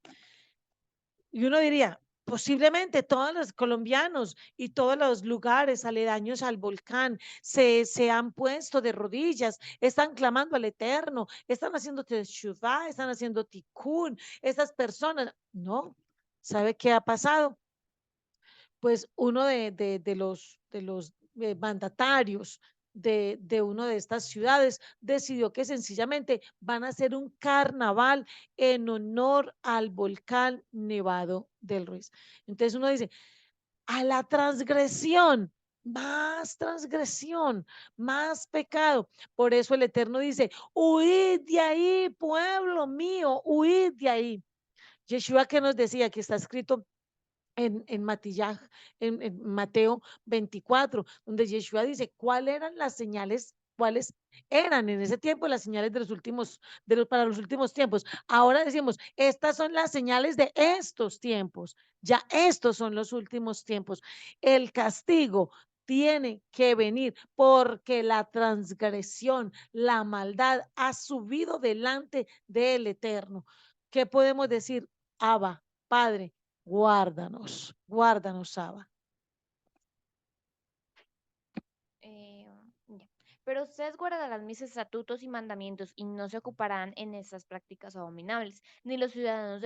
Y uno diría, posiblemente todos los colombianos y todos los lugares aledaños al volcán se han puesto de rodillas, están clamando al Eterno, están haciendo teshuvá, están haciendo tikkun, estas personas. No, ¿sabe qué ha pasado? Pues uno de los mandatarios de una de estas ciudades, decidió que sencillamente van a hacer un carnaval en honor al volcán Nevado del Ruiz. Entonces uno dice, a la transgresión, más pecado. Por eso el Eterno dice, huid de ahí, pueblo mío, huid de ahí. Yeshua que nos decía que está escrito en Matillaj, en Mateo 24, donde Yeshua dice cuáles eran las señales, cuáles eran en ese tiempo las señales de los últimos, para los últimos tiempos. Ahora decimos, estas son las señales de estos tiempos, ya estos son los últimos tiempos. El castigo tiene que venir porque la transgresión, la maldad ha subido delante del Eterno. ¿Qué podemos decir? Abba, Padre, guárdanos, guárdanos, Abba. Eh, ya. Pero ustedes guardarán mis estatutos y mandamientos y no se ocuparán en estas prácticas abominables, ni los ciudadanos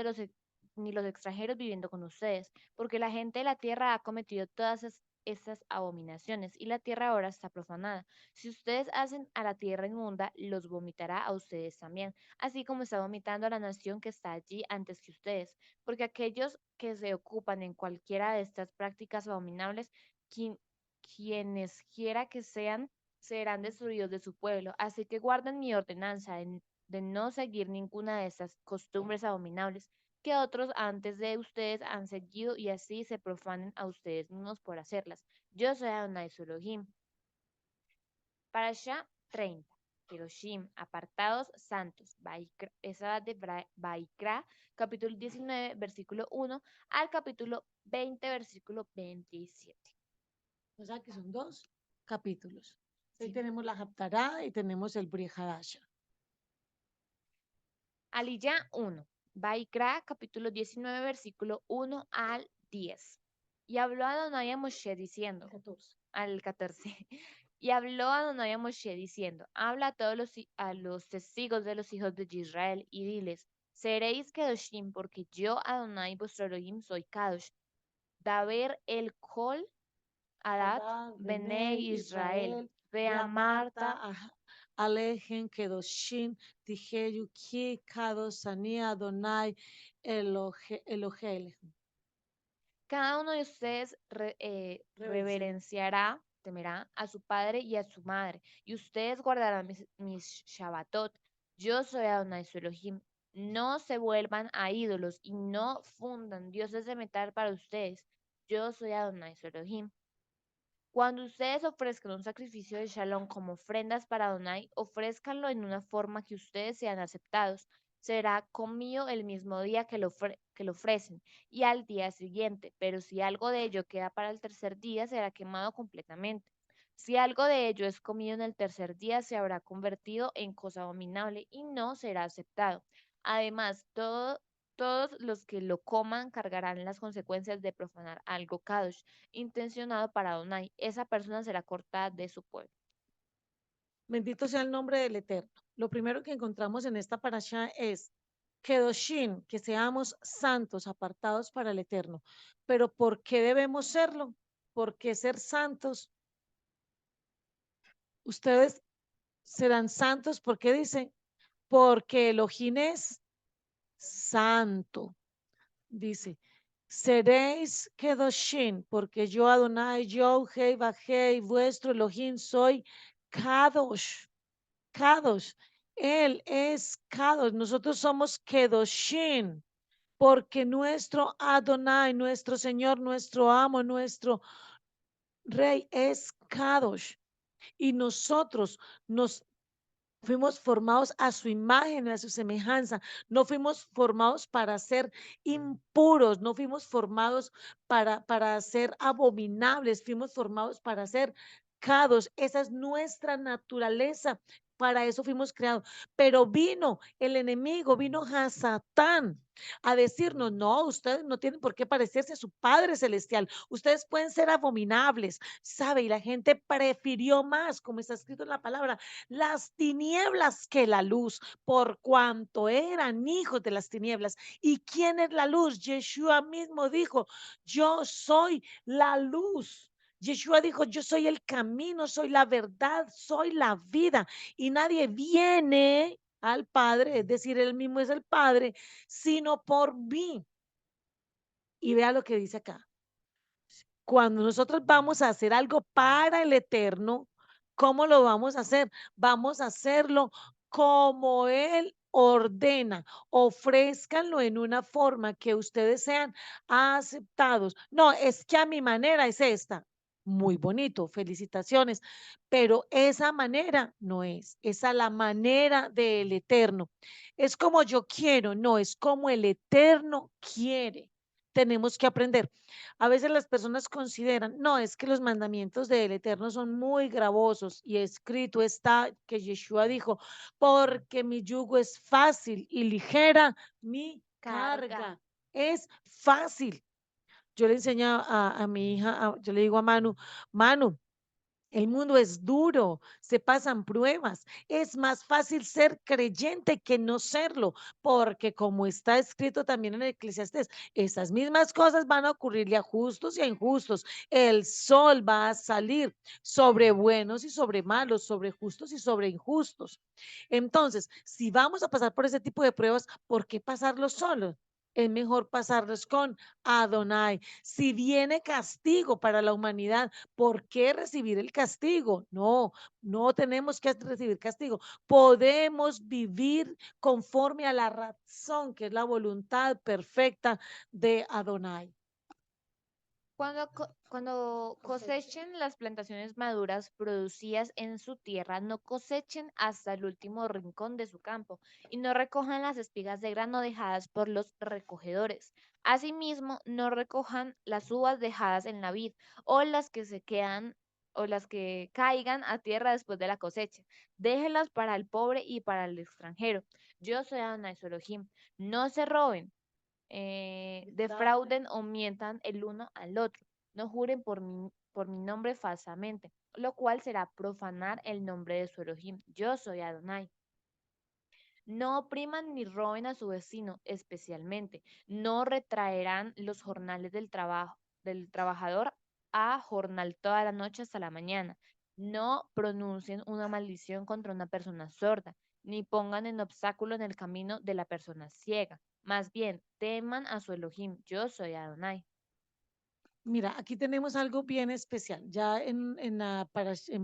ni los extranjeros viviendo con ustedes, porque la gente de la tierra ha cometido todas estas abominaciones y la tierra ahora está profanada. Si ustedes hacen a la tierra inmunda, los vomitará a ustedes también, así como está vomitando a la nación que está allí antes que ustedes, porque aquellos que se ocupan en cualquiera de estas prácticas abominables, quienes quiera que sean, serán destruidos de su pueblo. Así que guarden mi ordenanza de no seguir ninguna de estas costumbres abominables que otros antes de ustedes han seguido y así se profanen a ustedes mismos por hacerlas. Yo soy Adonai su Elohim. Parashá 30. Kedoshim, apartados santos. Esa va de Baikra, capítulo 19, versículo 1 al capítulo 20, versículo 27. O sea que son dos capítulos. Ahí Sí. tenemos la Haftará y tenemos el Bri Hadasha. Aliyah 1. Baikra, capítulo 19, versículo 1 al 10. Y habló Adonai a Moshe diciendo, 14. al 14. Y habló Adonai a Moshe diciendo, habla a todos a los testigos de los hijos de Israel y diles, seréis Kedoshim, porque yo, Adonai, vuestro Elohim, soy Kadosh. Daber el Kol, Adat, Adán, Bene Bené, Israel, Israel, Vea Veamarta, Marta. Alejen, Kedoshim, Tijeyu, Ki, Kadosani, Adonai, Elohel. Cada uno de ustedes Reverencia. reverenciará, temerá a su padre y a su madre, y ustedes guardarán mis Shabbatot. Yo soy Adonai su Elohim. No se vuelvan a ídolos y no fundan dioses de metal para ustedes. Yo soy Adonai su Elohim. Cuando ustedes ofrezcan un sacrificio de shalom como ofrendas para Adonai, ofrézcanlo en una forma que ustedes sean aceptados. Será comido el mismo día que lo ofrecen y al día siguiente, pero si algo de ello queda para el tercer día, será quemado completamente. Si algo de ello es comido en el tercer día, se habrá convertido en cosa abominable y no será aceptado. Además, todos los que lo coman cargarán las consecuencias de profanar algo kadosh intencionado para Adonai. Esa persona será cortada de su pueblo. Bendito sea el nombre del Eterno. Lo primero que encontramos en esta parasha es Kedoshim, que seamos santos, apartados para el Eterno. Pero ¿por qué debemos serlo? ¿Por qué ser santos? Ustedes serán santos, ¿por qué dicen? Porque Elohim es santo. Dice, seréis Kedoshim, porque yo Adonai, yo Hei Bajei, vuestro Elohim soy Kadosh. Kadosh. Él es Kadosh. Nosotros somos Kedoshim, porque nuestro Adonai, nuestro Señor, nuestro amo, nuestro Rey es Kadosh. Y nosotros nos fuimos formados a su imagen, a su semejanza. No fuimos formados para ser impuros, no fuimos formados para ser abominables, fuimos formados para ser cados. Esa es nuestra naturaleza. Para eso fuimos creados. Pero vino el enemigo, vino Hasatán a decirnos, no, ustedes no tienen por qué parecerse a su Padre Celestial. Ustedes pueden ser abominables, ¿sabe? Y la gente prefirió más, como está escrito en la palabra, las tinieblas que la luz, por cuanto eran hijos de las tinieblas. ¿Y quién es la luz? Yeshua mismo dijo, yo soy la luz. Yeshua dijo, yo soy el camino, soy la verdad, soy la vida y nadie viene al Padre, es decir, él mismo es el Padre, sino por mí. Y vea lo que dice acá. Cuando nosotros vamos a hacer algo para el eterno, ¿cómo lo vamos a hacer? Vamos a hacerlo como Él ordena. Ofrézcanlo en una forma que ustedes sean aceptados. No, es que a mi manera es esta. Muy bonito, felicitaciones, pero esa manera no es a la manera del eterno. Es como yo quiero, no, es como el eterno quiere. Tenemos que aprender. A veces las personas consideran, no, es que los mandamientos del Eterno son muy gravosos y escrito está que Yeshua dijo, porque mi yugo es fácil y ligera mi Carga. carga. Es fácil. Yo le enseño a mi hija, yo le digo a Manu, Manu, el mundo es duro, se pasan pruebas. Es más fácil ser creyente que no serlo, porque como está escrito también en el Eclesiastés, esas mismas cosas van a ocurrirle a justos y a injustos. El sol va a salir sobre buenos y sobre malos, sobre justos y sobre injustos. Entonces, si vamos a pasar por ese tipo de pruebas, ¿por qué pasarlos solos? Es mejor pasarlos con Adonai. Si viene castigo para la humanidad, ¿por qué recibir el castigo? No, no tenemos que recibir castigo. Podemos vivir conforme a la razón, que es la voluntad perfecta de Adonai. Cuando cosechen las plantaciones maduras producidas en su tierra, no cosechen hasta el último rincón de su campo y no recojan las espigas de grano dejadas por los recogedores. Asimismo, no recojan las uvas dejadas en la vid o las que se quedan o las que caigan a tierra después de la cosecha. Déjenlas para el pobre y para el extranjero. Yo soy Adonai su Elohim. No se roben, defrauden o mientan el uno al otro. No juren por mi nombre falsamente, lo cual será profanar el nombre de su Elohim. Yo soy Adonai. No opriman ni roben a su vecino, especialmente. No retraerán los jornales del trabajo del trabajador a jornal toda la noche hasta la mañana. No pronuncien una maldición contra una persona sorda, ni pongan en obstáculo en el camino de la persona ciega. Más bien, teman a su Elohim. Yo soy Adonai. Mira, aquí tenemos algo bien especial. Ya en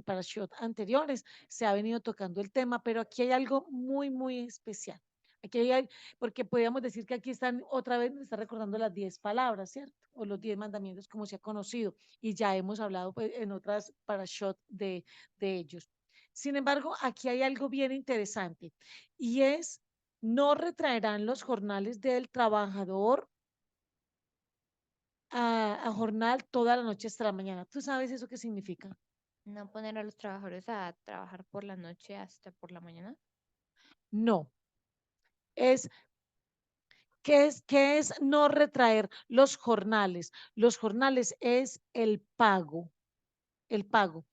Parashot anteriores se ha venido tocando el tema, pero aquí hay algo muy, muy especial. Aquí hay, porque podríamos decir que aquí están otra vez, nos está recordando las 10 palabras, ¿cierto? O los 10 mandamientos, como se ha conocido, y ya hemos hablado pues, en otras Parashot de ellos. Sin embargo, aquí hay algo bien interesante, y es, no retraerán los jornales del trabajador a jornal toda la noche hasta la mañana. ¿Tú sabes eso qué significa? No poner a los trabajadores a trabajar por la noche hasta por la mañana. No, es qué es no retraer los jornales. Los jornales es el pago, el pago.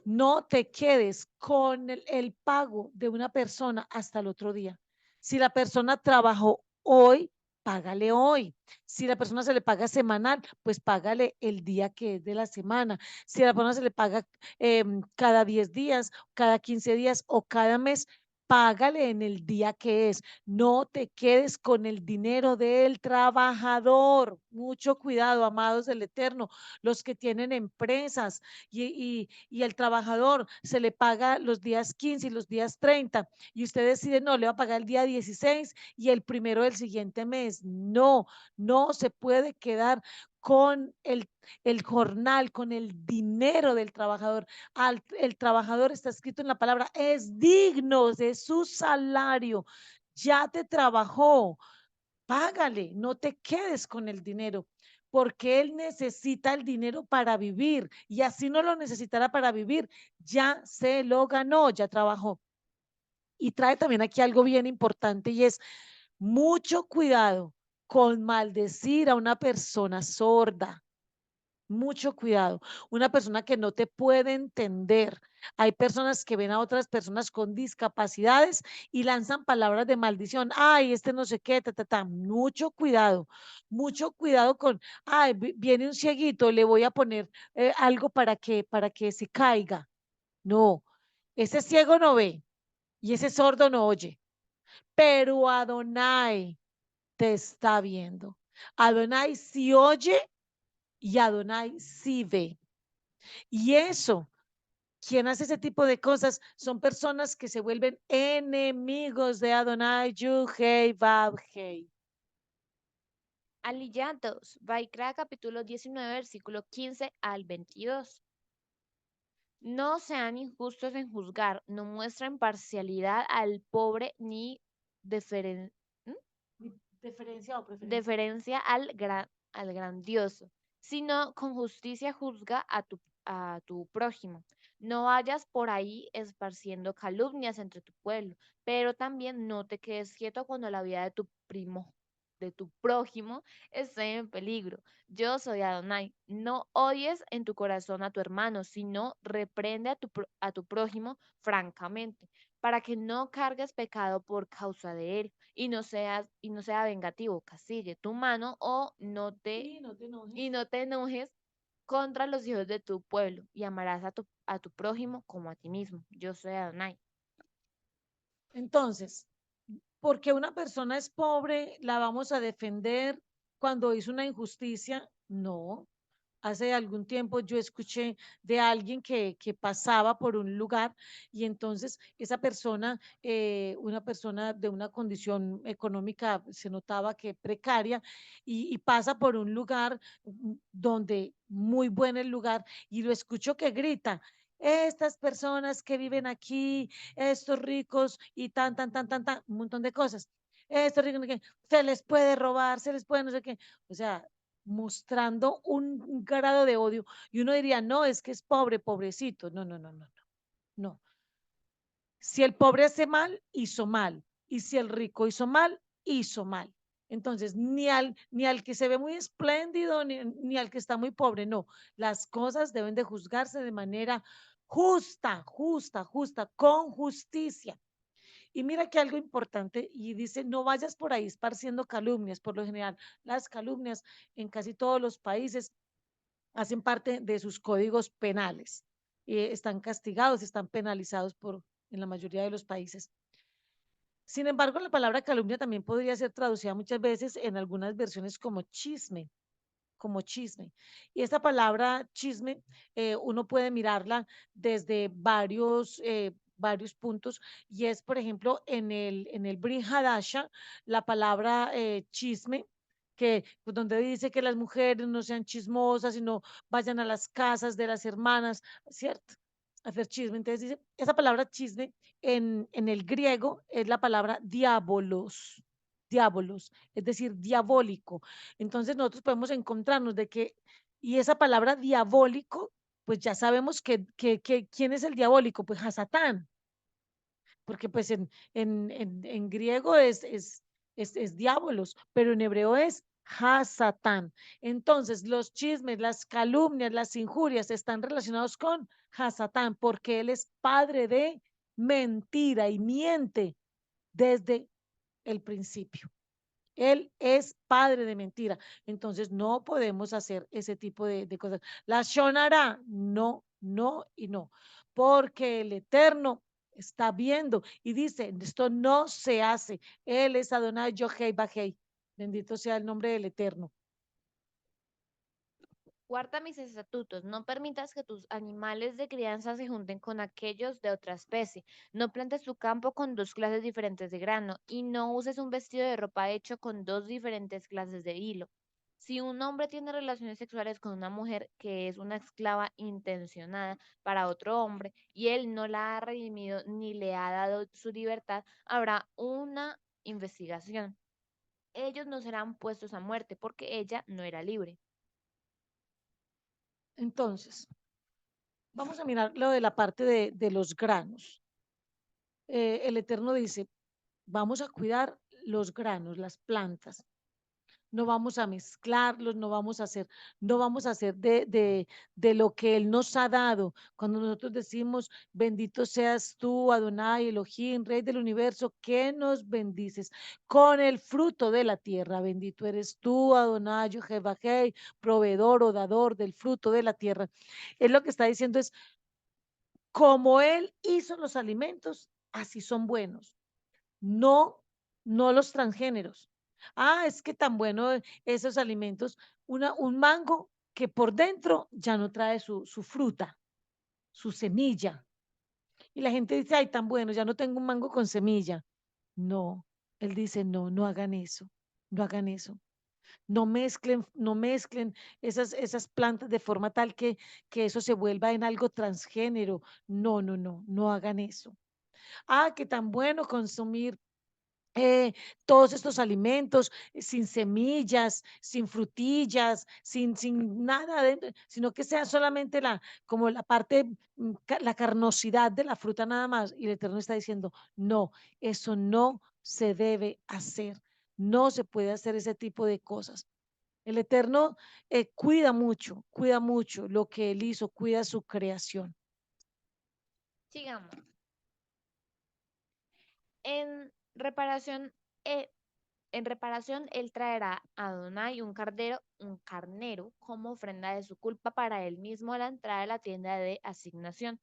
No te quedes con el pago de una persona hasta el otro día. Si la persona trabajó hoy, págale hoy. Si la persona se le paga semanal, pues págale el día que es de la semana. Si a la persona se le paga cada 10 días, cada 15 días o cada mes, págale en el día que es. No te quedes con el dinero del trabajador. Mucho cuidado, amados del Eterno, los que tienen empresas y el trabajador se le paga los días 15 y los días 30 y usted decide, no, le va a pagar el día 16 y el primero del siguiente mes. No, no se puede quedar con el jornal, con el dinero del trabajador. El trabajador está escrito en la palabra, es digno de su salario. Ya te trabajó, págale, no te quedes con el dinero, porque él necesita el dinero para vivir y así no lo necesitará para vivir, ya se lo ganó, ya trabajó. Y trae también aquí algo bien importante y es mucho cuidado con maldecir a una persona sorda. Mucho cuidado. Una persona que no te puede entender. Hay personas que ven a otras personas con discapacidades y lanzan palabras de maldición. Ay, este no sé qué, ta, ta, ta. Mucho cuidado. Mucho cuidado con, ay, viene un cieguito, le voy a poner algo para que se caiga. No, ese ciego no ve y ese sordo no oye. Pero Adonai te está viendo. Adonai sí oye y Adonai sí ve. Y eso, quien hace ese tipo de cosas, son personas que se vuelven enemigos de Adonai, Yuhei, Babhei. Alillados, Vaikra capítulo 19, versículo 15 al 22. No sean injustos en juzgar, no muestren parcialidad al pobre ni deferen- ¿Preferencia o preferencia? deferencia al grandioso, sino con justicia juzga a tu prójimo. No vayas por ahí esparciendo calumnias entre tu pueblo, pero también no te quedes quieto cuando la vida de tu prójimo esté en peligro. Yo soy Adonai. No odies en tu corazón a tu hermano, sino reprende a tu prójimo francamente, para que no cargues pecado por causa de él y no sea vengativo, castigue tu mano Y no te y enojes. no te enojes contra los hijos de tu pueblo y amarás a tu prójimo como a ti mismo. Yo soy Adonai. Entonces, porque una persona es pobre, la vamos a defender cuando hizo una injusticia. No, hace algún tiempo yo escuché de alguien que pasaba por un lugar y entonces esa persona, una persona de una condición económica, se notaba que precaria y pasa por un lugar donde muy bueno el lugar y lo escucho que grita. Estas personas que viven aquí, estos ricos y tan, un montón de cosas. Estos ricos, que se les puede robar, se les puede no sé qué. O sea, mostrando un grado de odio. Y uno diría, no, es que es pobre, pobrecito. No, no, no, no, no. No. Si el pobre hace mal, hizo mal. Y si el rico hizo mal, hizo mal. Entonces, ni al que se ve muy espléndido, ni al que está muy pobre, no. Las cosas deben de juzgarse de manera justa, con justicia. Y mira que algo importante, y dice, no vayas por ahí esparciendo calumnias. Por lo general, las calumnias en casi todos los países hacen parte de sus códigos penales. Están castigados, están penalizados en la mayoría de los países. Sin embargo, la palabra calumnia también podría ser traducida muchas veces en algunas versiones como chisme, como chisme. Y esta palabra chisme, uno puede mirarla desde varios puntos, y es, por ejemplo, en el Brit Hadasha, la palabra chisme, que pues, donde dice que las mujeres no sean chismosas, sino vayan a las casas de las hermanas, ¿cierto? A hacer chisme. Entonces dice, esa palabra chisme en el griego es la palabra diabolos, es decir, diabólico. Entonces nosotros podemos encontrarnos de que, y esa palabra diabólico, pues ya sabemos quién es el diabólico, pues a Satán, porque pues en griego es diabolos, pero en hebreo es Hasatán. Entonces, los chismes, las calumnias, las injurias están relacionados con Hasatán, porque él es padre de mentira y miente desde el principio. Él es padre de mentira. Entonces no podemos hacer ese tipo de cosas. La Shonara, no, no y no. Porque el Eterno está viendo y dice, esto no se hace. Él es Adonai Yohei Bajei. Bendito sea el nombre del Eterno. Guarda mis estatutos, no permitas que tus animales de crianza se junten con aquellos de otra especie, no plantes tu campo con dos clases diferentes de grano, y no uses un vestido de ropa hecho con dos diferentes clases de hilo. Si un hombre tiene relaciones sexuales con una mujer que es una esclava intencionada para otro hombre y él no la ha redimido ni le ha dado su libertad, habrá una investigación. Ellos no serán puestos a muerte porque ella no era libre. Entonces, vamos a mirar lo de la parte de los granos. El Eterno dice, vamos a cuidar los granos, las plantas. no vamos a mezclarlos, no vamos a hacer de lo que Él nos ha dado. Cuando nosotros decimos, bendito seas tú, Adonai, Elohim, Rey del universo, que nos bendices con el fruto de la tierra. Bendito eres tú, Adonai, Jehová, proveedor o dador del fruto de la tierra. Él lo que está diciendo es, como Él hizo los alimentos, así son buenos, no, no los transgéneros. Ah, es que tan bueno esos alimentos, un mango que por dentro ya no trae su fruta, su semilla. Y la gente dice, ay, tan bueno, ya no tengo un mango con semilla. No, él dice, no, no hagan eso, no hagan eso. No mezclen esas plantas de forma tal que eso se vuelva en algo transgénero. No, no, no, no hagan eso. Ah, que tan bueno consumir eh, todos estos alimentos sin semillas, sin frutillas, sin nada adentro, sino que sea solamente como la parte, la carnosidad de la fruta nada más. Y el Eterno está diciendo, no, eso no se debe hacer. No se puede hacer ese tipo de cosas. El Eterno cuida mucho lo que Él hizo, cuida su creación. Sigamos. En reparación, eh, en reparación, él traerá a Adonai un carnero como ofrenda de su culpa para él mismo a la entrada de la tienda de asignación.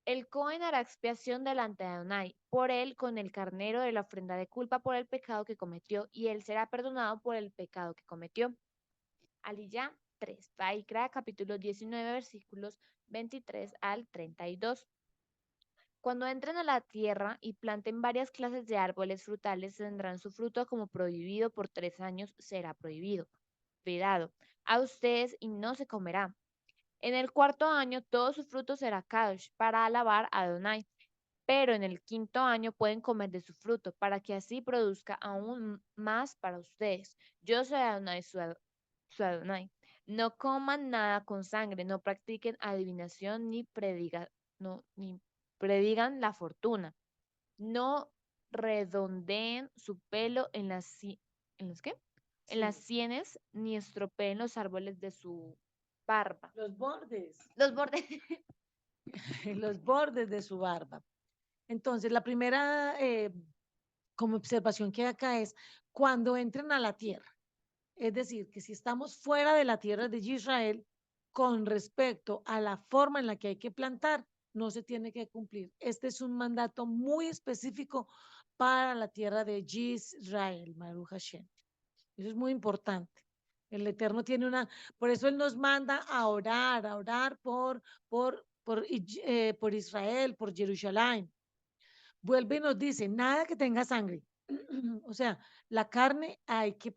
El Cohen hará expiación delante de Adonai por él con el carnero de la ofrenda de culpa por el pecado que cometió, y él será perdonado por el pecado que cometió. Aliyah 3. Vaikra capítulo 19 versículos 23 al 32. Cuando entren a la tierra y planten varias clases de árboles frutales, tendrán su fruto como prohibido por 3 años, será prohibido, vedado a ustedes y no se comerá. En el cuarto año todo su fruto será kadosh para alabar a Adonai, pero en el quinto año pueden comer de su fruto para que así produzca aún más para ustedes. Yo soy Adonai, su Adonai. No coman nada con sangre, no practiquen adivinación ni predigan la fortuna. No redondeen su pelo ¿en los qué? En las Sí, sienes, ni estropeen los árboles de su barba. los bordes, Los bordes. los bordes de su barba. Entonces, la primera como observación que hay acá es cuando entren a la tierra. Es decir, que si estamos fuera de la tierra de Israel, con respecto a la forma en la que hay que plantar, no se tiene que cumplir. Este es un mandato muy específico para la tierra de Israel, Maru Hashem. Eso es muy importante. El Eterno tiene por eso Él nos manda a orar por Israel, por Jerusalén. Vuelve y nos dice, nada que tenga sangre. O sea, la carne hay que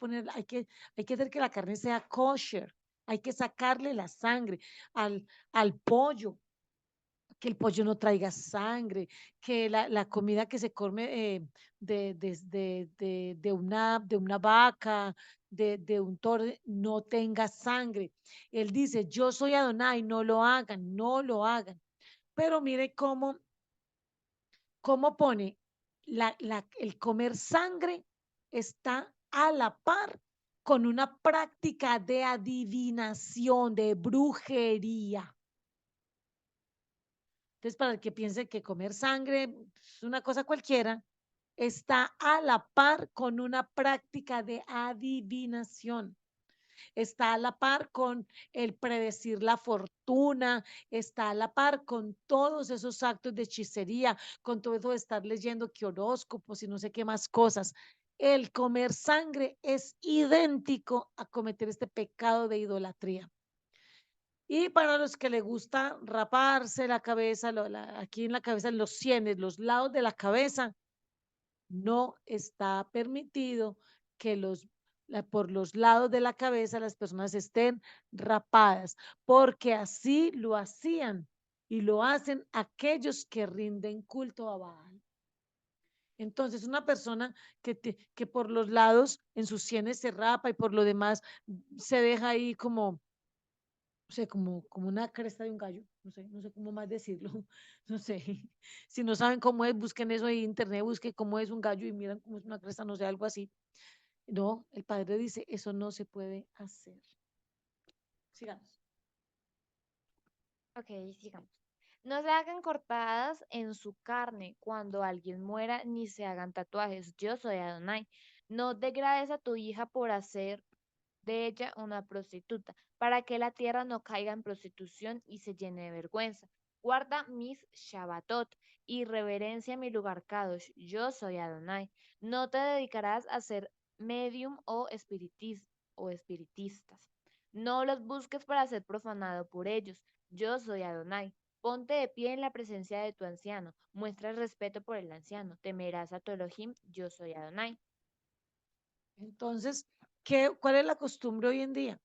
hacer que la carne sea kosher. Hay que sacarle la sangre al pollo, que el pollo no traiga sangre, que la comida que se come de una vaca, de un toro, no tenga sangre. Él dice, yo soy Adonai, no lo hagan, no lo hagan. Pero mire cómo pone el comer sangre está a la par con una práctica de adivinación, de brujería. Entonces, para el que piense que comer sangre es una cosa cualquiera, está a la par con una práctica de adivinación. Está a la par con el predecir la fortuna, está a la par con todos esos actos de hechicería, con todo eso de estar leyendo que horóscopos y no sé qué más cosas. El comer sangre es idéntico a cometer este pecado de idolatría. Y para los que le gusta raparse la cabeza, aquí en la cabeza, en los sienes, los lados de la cabeza, no está permitido que por los lados de la cabeza las personas estén rapadas, porque así lo hacían y lo hacen aquellos que rinden culto a Baal. Entonces, una persona que por los lados en sus sienes se rapa y por lo demás se deja ahí como o sea, como una cresta de un gallo, no sé cómo más decirlo, no sé, si no saben cómo es, busquen eso ahí en internet, busquen cómo es un gallo y miran cómo es una cresta, no sé, algo así. No, el padre dice, eso no se puede hacer. Sigamos. Ok, sigamos. No se hagan cortadas en su carne cuando alguien muera, ni se hagan tatuajes. Yo soy Adonai. No degrades a tu hija por hacer de ella una prostituta, para que la tierra no caiga en prostitución y se llene de vergüenza. Guarda mis Shabbatot y reverencia mi lugar Kadosh. Yo soy Adonai. No te dedicarás a ser medium o espiritistas. No los busques para ser profanado por ellos. Yo soy Adonai. Ponte de pie en la presencia de tu anciano. Muestra respeto por el anciano. Temerás a tu Elohim. Yo soy Adonai. Entonces, ¿cuál es la costumbre hoy en día?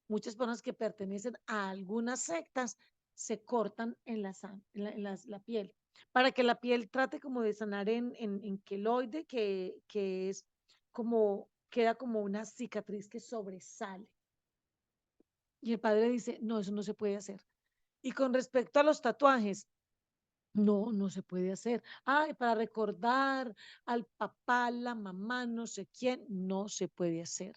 Muchas personas que pertenecen a algunas sectas se cortan en la piel para que la piel trate como de sanar en queloide, que es como, queda como una cicatriz que sobresale. Y el padre dice, no, eso no se puede hacer. Y con respecto a los tatuajes, no, no se puede hacer. Ay, para recordar al papá, la mamá, no sé quién, no se puede hacer.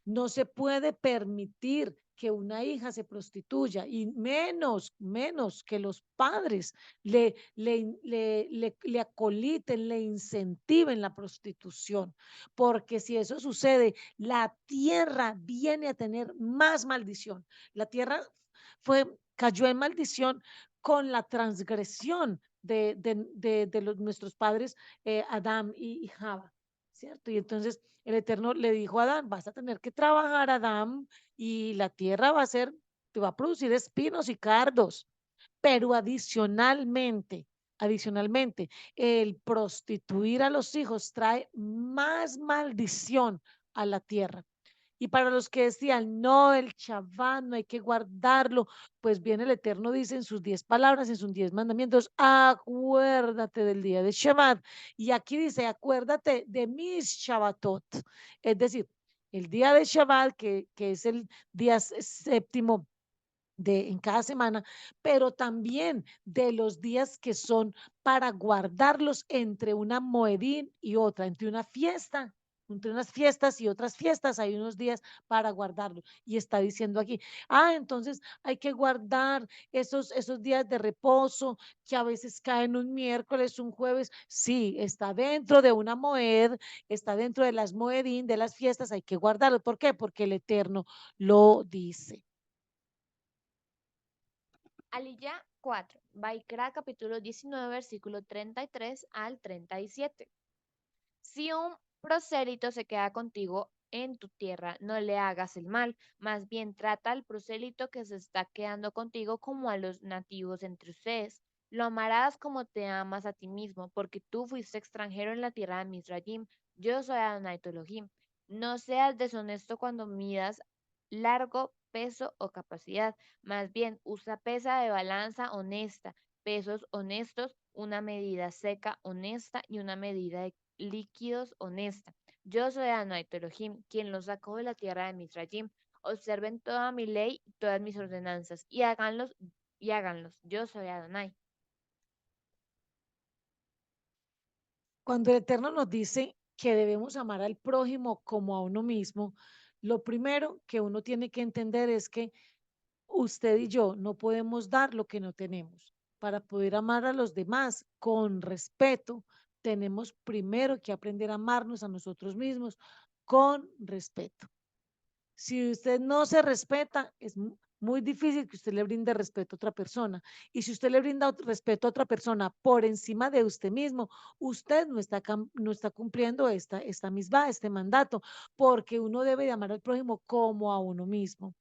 No se puede permitir que una hija se prostituya y menos que los padres le acoliten, le incentiven la prostitución, porque si eso sucede, la tierra viene a tener más maldición. La tierra cayó en maldición con la transgresión de nuestros padres Adán y Java, ¿cierto? Y entonces el Eterno le dijo a Adán, vas a tener que trabajar, Adán, y la tierra te va a producir espinos y cardos, pero adicionalmente, el prostituir a los hijos trae más maldición a la tierra. Y para los que decían, no, el Shabbat no hay que guardarlo, pues bien el Eterno dice en sus 10 palabras, en sus 10 mandamientos, acuérdate del día de Shabbat. Y aquí dice, acuérdate de mis Shabbatot. Es decir, el día de Shabbat, que es el día séptimo en cada semana, pero también de los días que son para guardarlos entre una moedín y otra, entre unas fiestas y otras fiestas, hay unos días para guardarlo. Y está diciendo aquí, entonces hay que guardar esos días de reposo que a veces caen un miércoles, un jueves. Sí, está dentro de una moed, está dentro de las moedín, de las fiestas, hay que guardarlo. ¿Por qué? Porque el Eterno lo dice. Aliyah 4. Baikra capítulo 19, versículo 33 al 37. Si un prosélito se queda contigo en tu tierra, no le hagas el mal, más bien trata al prosélito que se está quedando contigo como a los nativos entre ustedes. Lo amarás como te amas a ti mismo, porque tú fuiste extranjero en la tierra de Misrayim. Yo soy Adonai tu Elohim. No seas deshonesto cuando midas largo, peso o capacidad. Más bien, usa pesa de balanza honesta, pesos honestos, una medida seca honesta y una medida de líquidos honesta. Yo soy Adonai tu Elohim, quien los sacó de la tierra de Misrayim. Observen toda mi ley y todas mis ordenanzas y háganlos y háganlos. Yo soy Adonai. Cuando el Eterno nos dice que debemos amar al prójimo como a uno mismo, lo primero que uno tiene que entender es que usted y yo no podemos dar lo que no tenemos. Para poder amar a los demás con respeto, tenemos primero que aprender a amarnos a nosotros mismos con respeto. Si usted no se respeta, es muy difícil que usted le brinde respeto a otra persona. Y si usted le brinda respeto a otra persona por encima de usted mismo, usted no está cumpliendo este mandato, porque uno debe de amar al prójimo como a uno mismo.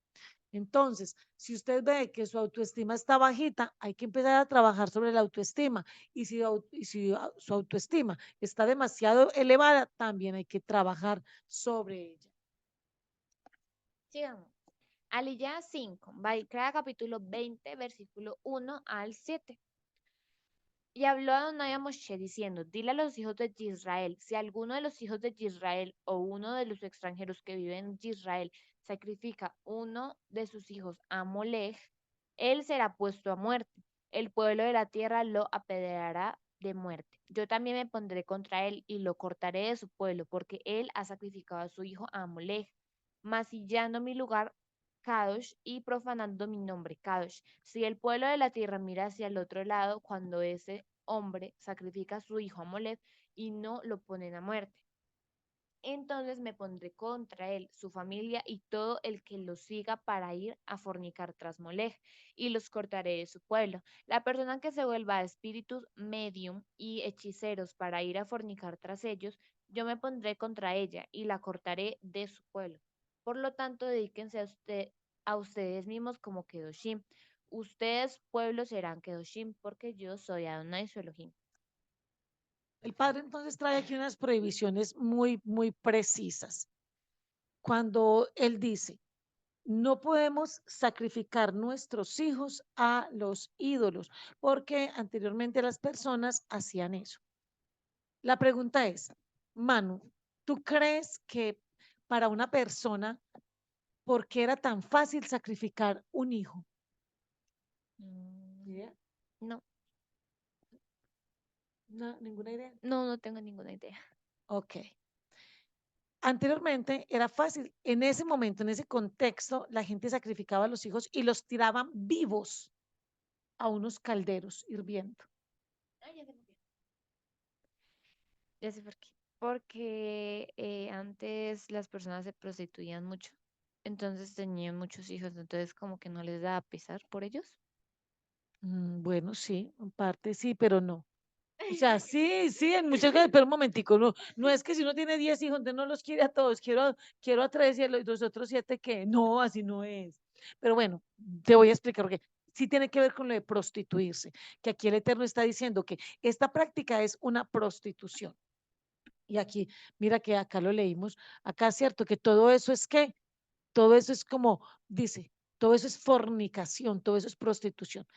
Entonces, si usted ve que su autoestima está bajita, hay que empezar a trabajar sobre la autoestima. Y si su autoestima está demasiado elevada, también hay que trabajar sobre ella. Sigamos. Aliyah 5. Baikra capítulo 20, versículo 1 al 7. Y habló Adonai a Moshe diciendo, dile a los hijos de Israel, si alguno de los hijos de Israel o uno de los extranjeros que viven en Israel sacrifica uno de sus hijos a Molech, él será puesto a muerte. El pueblo de la tierra lo apedreará de muerte. Yo también me pondré contra él y lo cortaré de su pueblo, porque él ha sacrificado a su hijo a Molech, mancillando mi lugar Kadosh y profanando mi nombre Kadosh. Si el pueblo de la tierra mira hacia el otro lado, cuando ese hombre sacrifica a su hijo a Molech y no lo ponen a muerte, entonces me pondré contra él, su familia y todo el que lo siga para ir a fornicar tras Molej, y los cortaré de su pueblo. La persona que se vuelva a espíritus medium y hechiceros para ir a fornicar tras ellos, yo me pondré contra ella y la cortaré de su pueblo. Por lo tanto, dedíquense a ustedes mismos como Kedoshim. Ustedes, pueblos, serán Kedoshim, porque yo soy Adonai su Elohim. El padre entonces trae aquí unas prohibiciones muy, muy precisas. Cuando él dice, no podemos sacrificar nuestros hijos a los ídolos, porque anteriormente las personas hacían eso. La pregunta es, Manu, ¿tú crees que para una persona, por qué era tan fácil sacrificar un hijo? Mm, ¿Idea? No, No, ninguna idea. no tengo ninguna idea. Ok. Anteriormente era fácil. En ese momento, en ese contexto, la gente sacrificaba a los hijos y los tiraban vivos a unos calderos hirviendo. Ah, ya sé por qué. Ya sé por qué. Porque antes las personas se prostituían mucho. Entonces tenían muchos hijos. Entonces como que no les daba pesar por ellos. Bueno, sí, en parte sí, pero no. O sea, sí, sí, en muchas veces, pero un momentico, no, no es que si uno tiene 10 hijos, entonces no los quiere a todos, quiero a 3 y a los otros 7 que no, así no es. Pero bueno, te voy a explicar porque sí tiene que ver con lo de prostituirse, que aquí el Eterno está diciendo que esta práctica es una prostitución. Y aquí, mira que acá lo leímos, acá es cierto que todo eso es que, todo eso es como, dice, todo eso es fornicación, todo eso es prostitución.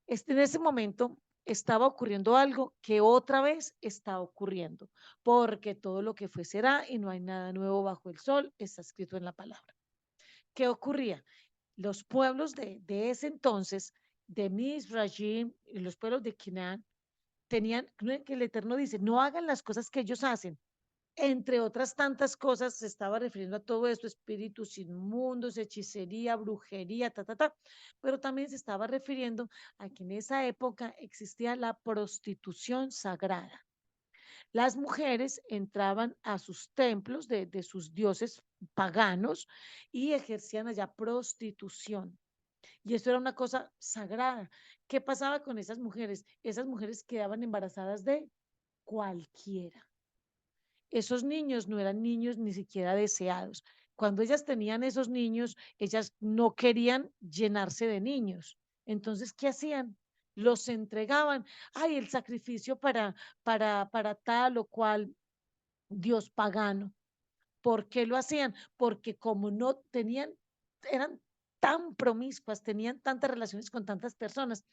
En ese momento estaba ocurriendo algo que otra vez está ocurriendo, porque todo lo que fue será y no hay nada nuevo bajo el sol, está escrito en la palabra. ¿Qué ocurría? Los pueblos de ese entonces, de Mizraim y los pueblos de Canaán, tenían que el Eterno dice, no hagan las cosas que ellos hacen, entre otras tantas cosas, se estaba refiriendo a todo esto, espíritus inmundos, hechicería, brujería, pero también se estaba refiriendo a que en esa época existía la prostitución sagrada. Las mujeres entraban a sus templos de sus dioses paganos y ejercían allá prostitución. Y esto era una cosa sagrada. ¿Qué pasaba con esas mujeres? Esas mujeres quedaban embarazadas de cualquiera. Esos niños no eran niños ni siquiera deseados. Cuando ellas tenían esos niños, ellas no querían llenarse de niños. Entonces, ¿qué hacían? Los entregaban. Ay, el sacrificio para tal o cual Dios pagano. ¿Por qué lo hacían? Porque como no tenían, eran tan promiscuas, tenían tantas relaciones con tantas personas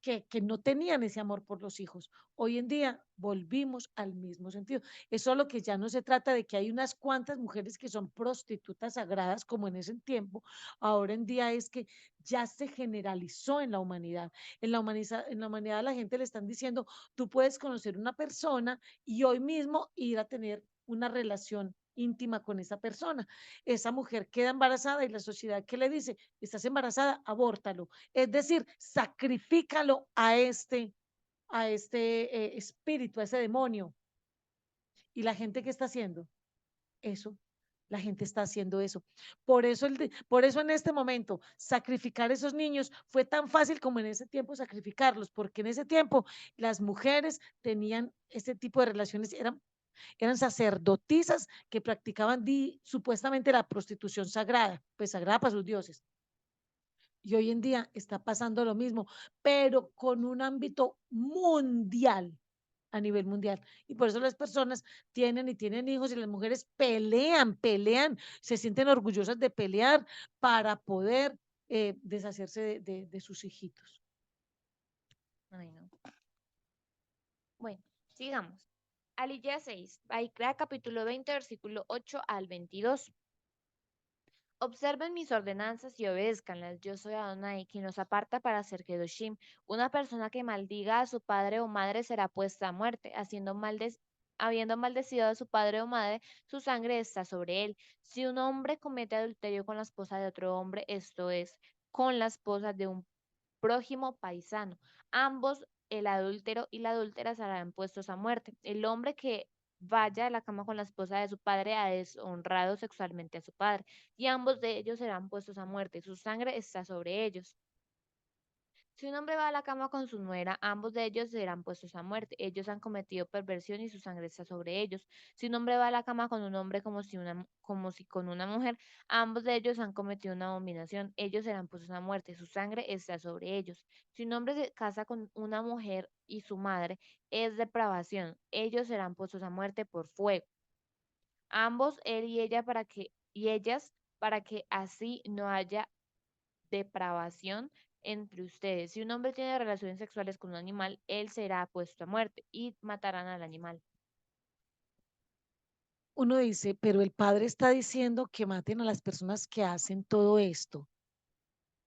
que no tenían ese amor por los hijos. Hoy en día volvimos al mismo sentido. Es solo que ya no se trata de que hay unas cuantas mujeres que son prostitutas sagradas como en ese tiempo. Ahora en día es que ya se generalizó en la humanidad. En la humanidad a la gente le están diciendo, tú puedes conocer una persona y hoy mismo ir a tener una relación íntima con esa persona. Esa mujer queda embarazada y la sociedad, ¿qué le dice? Estás embarazada, abórtalo. Es decir, sacrifícalo a este espíritu, a ese demonio. ¿Y la gente qué está haciendo? Eso. La gente está haciendo eso. Por eso en este momento sacrificar a esos niños fue tan fácil como en ese tiempo sacrificarlos, porque en ese tiempo las mujeres tenían este tipo de relaciones, eran sacerdotisas que practicaban supuestamente la prostitución sagrada, pues sagrada para sus dioses. Y hoy en día está pasando lo mismo, pero con un ámbito mundial, a nivel mundial. Y por eso las personas tienen hijos y las mujeres pelean, se sienten orgullosas de pelear para poder deshacerse de sus hijitos. Ay, no. Bueno, sigamos. Aliyah 6, Baikra capítulo 20, versículo 8 al 22. Observen mis ordenanzas y obedézcanlas. Yo soy Adonai, quien los aparta para hacer Kedoshim. Una persona que maldiga a su padre o madre será puesta a muerte, habiendo maldecido a su padre o madre, su sangre está sobre él. Si un hombre comete adulterio con la esposa de otro hombre, esto es, con la esposa de un prójimo paisano. Ambos, el adúltero y la adúltera, serán puestos a muerte. El hombre que vaya a la cama con la esposa de su padre ha deshonrado sexualmente a su padre, y ambos de ellos serán puestos a muerte. Su sangre está sobre ellos. Si un hombre va a la cama con su nuera, ambos de ellos serán puestos a muerte. Ellos han cometido perversión y su sangre está sobre ellos. Si un hombre va a la cama con un hombre como si con una mujer, ambos de ellos han cometido una abominación. Ellos serán puestos a muerte. Su sangre está sobre ellos. Si un hombre se casa con una mujer y su madre, es depravación. Ellos serán puestos a muerte por fuego. Ambos, él y ella, y ellas, para que así no haya depravación entre ustedes. Si un hombre tiene relaciones sexuales con un animal, él será puesto a muerte y matarán al animal. Uno dice, pero el padre está diciendo que maten a las personas que hacen todo esto.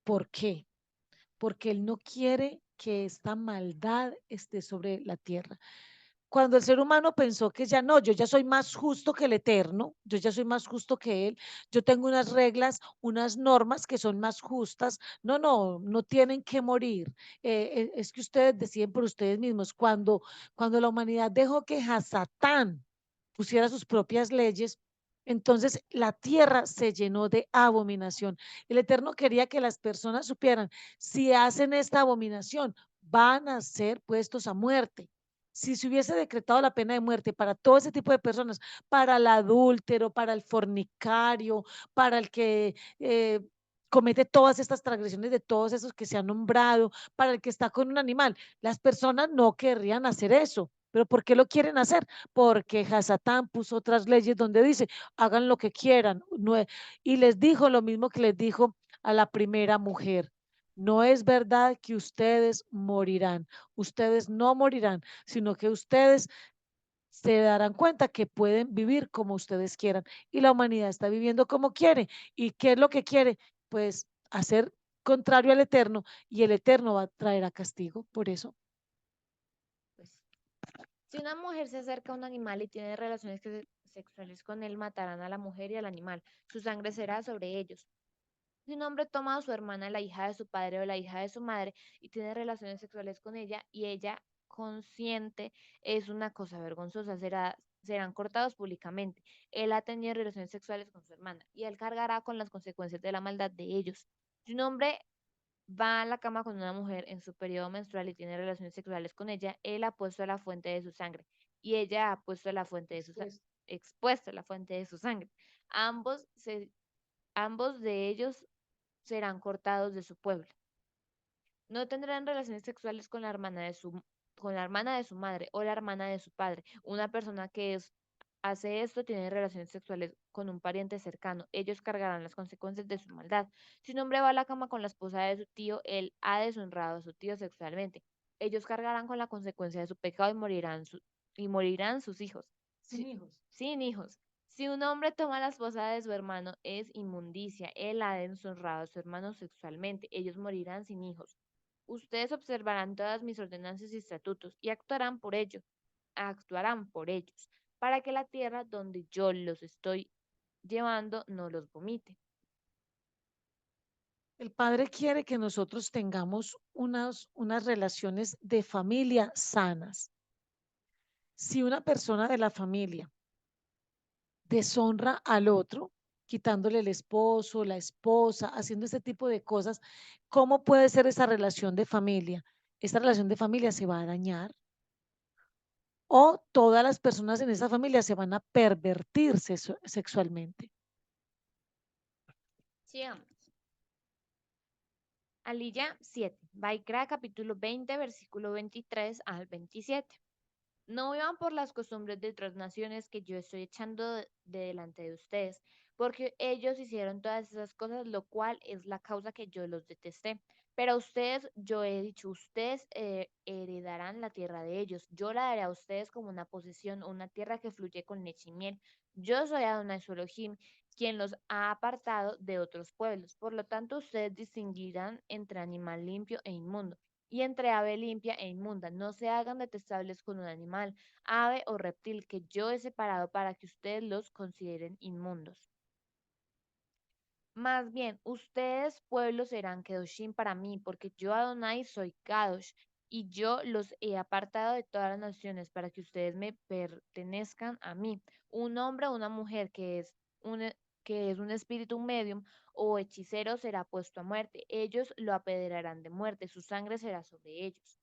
¿Por qué? Porque él no quiere que esta maldad esté sobre la tierra. Cuando el ser humano pensó que ya no, yo ya soy más justo que el Eterno, yo ya soy más justo que Él, yo tengo unas reglas, unas normas que son más justas, no, no, no tienen que morir. Es que ustedes deciden por ustedes mismos. Cuando la humanidad dejó que Hasatán pusiera sus propias leyes, entonces la tierra se llenó de abominación. El Eterno quería que las personas supieran, si hacen esta abominación, van a ser puestos a muerte. Si se hubiese decretado la pena de muerte para todo ese tipo de personas, para el adúltero, para el fornicario, para el que comete todas estas transgresiones de todos esos que se han nombrado, para el que está con un animal, las personas no querrían hacer eso. ¿Pero por qué lo quieren hacer? Porque Hasatán puso otras leyes donde dice, hagan lo que quieran. Y les dijo lo mismo que les dijo a la primera mujer. No es verdad que ustedes morirán. Ustedes no morirán, sino que ustedes se darán cuenta que pueden vivir como ustedes quieran. Y la humanidad está viviendo como quiere. ¿Y qué es lo que quiere? Pues hacer contrario al Eterno, y el Eterno va a traer a castigo por eso. Pues, si una mujer se acerca a un animal y tiene relaciones sexuales con él, matarán a la mujer y al animal. Su sangre será sobre ellos. Si un hombre toma a su hermana, la hija de su padre o la hija de su madre, y tiene relaciones sexuales con ella, y ella consciente, es una cosa vergonzosa, serán cortados públicamente. Él ha tenido relaciones sexuales con su hermana, y él cargará con las consecuencias de la maldad de ellos. Si un hombre va a la cama con una mujer en su periodo menstrual y tiene relaciones sexuales con ella, él ha puesto a la fuente de su sangre, y ella ha puesto a la fuente de Después, expuesto a la fuente de su sangre. Ambos se Ambos de ellos serán cortados de su pueblo. No tendrán relaciones sexuales con la hermana de su madre o la hermana de su padre. Una persona hace esto tiene relaciones sexuales con un pariente cercano. Ellos cargarán las consecuencias de su maldad. Si un hombre va a la cama con la esposa de su tío, él ha deshonrado a su tío sexualmente. Ellos cargarán con la consecuencia de su pecado y morirán sus hijos. sin Si- hijos. Sin hijos. Si un hombre toma la esposa de su hermano, es inmundicia. Él ha deshonrado a su hermano sexualmente. Ellos morirán sin hijos. Ustedes observarán todas mis ordenanzas y estatutos y actuarán por ellos, para que la tierra donde yo los estoy llevando no los vomite. El Padre quiere que nosotros tengamos unas relaciones de familia sanas. Si una persona de la familia deshonra al otro, quitándole el esposo, la esposa, haciendo ese tipo de cosas, ¿cómo puede ser esa relación de familia? Esa relación de familia se va a dañar, o todas las personas en esa familia se van a pervertir sexualmente. Sigamos. Aliyah 7. Baikra capítulo 20, versículo 23 al 27. No vivan por las costumbres de otras naciones que yo estoy echando de delante de ustedes, porque ellos hicieron todas esas cosas, lo cual es la causa que yo los detesté. Pero a ustedes, yo he dicho, ustedes heredarán la tierra de ellos. Yo la daré a ustedes como una posesión, una tierra que fluye con leche y miel. Yo soy Adonai su Elohim, quien los ha apartado de otros pueblos. Por lo tanto, ustedes distinguirán entre animal limpio e inmundo, y entre ave limpia e inmunda. No se hagan detestables con un animal, ave o reptil que yo he separado para que ustedes los consideren inmundos. Más bien, ustedes, pueblos, serán Kedoshim para mí, porque yo, Adonai, soy Kadosh, y yo los he apartado de todas las naciones para que ustedes me pertenezcan a mí. Un hombre o una mujer que es un espíritu medium o hechicero será puesto a muerte. Ellos lo apedrearán de muerte, su sangre será sobre ellos.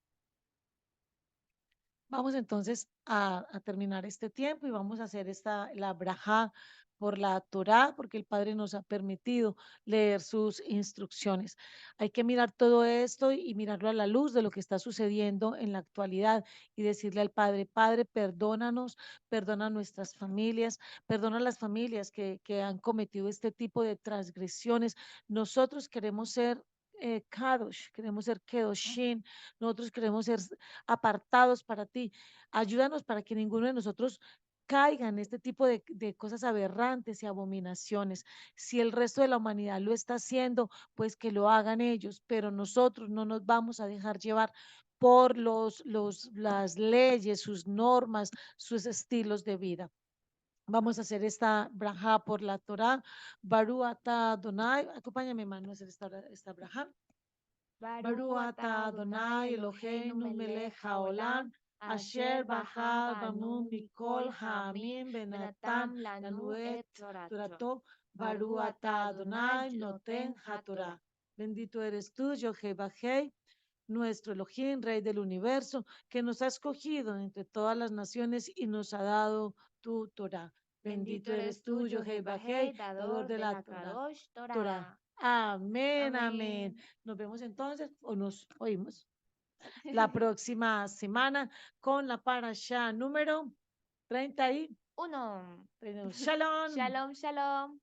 Vamos entonces a terminar este tiempo y vamos a hacer la brajá por la Torá, porque el Padre nos ha permitido leer sus instrucciones. Hay que mirar todo esto y mirarlo a la luz de lo que está sucediendo en la actualidad y decirle al Padre, Padre, perdónanos, perdona a nuestras familias, perdona a las familias que han cometido este tipo de transgresiones. Nosotros queremos ser Kadosh, queremos ser Kedoshim, nosotros queremos ser apartados para ti. Ayúdanos para que ninguno de nosotros caiga en este tipo de cosas aberrantes y abominaciones. Si el resto de la humanidad lo está haciendo, pues que lo hagan ellos, pero nosotros no nos vamos a dejar llevar por las leyes, sus normas, sus estilos de vida. Vamos a hacer esta braja por la Torah. Baru ata Adonai. Acompáñame, hermano, a hacer esta braja. Baru Baru atah ata Adonai Adonai Eloheinu Eloheinu melech melech haolam, haolam, asher asher bahar bahar banu banu mikol mikol ha'amim, ha'amim benatan venatam lanu lanu et et torato. torato. Baru Baru atah ata Adonai Adonai noten noten haTorah. hatorah. Bendito eres tú, Jehová, nuestro Elohim, Rey del universo, que nos ha escogido entre todas las naciones y nos ha dado tu Torah. Bendito Bendito eres eres tú, tú, Jehová, Jehová, dador dador de de la la Torah. Kadosh Torah. Torah. Amén, amén. Amén. Nos vemos entonces o nos oímos la próxima semana con la parasha número 30 y Uno. 31. Shalom. Shalom, shalom.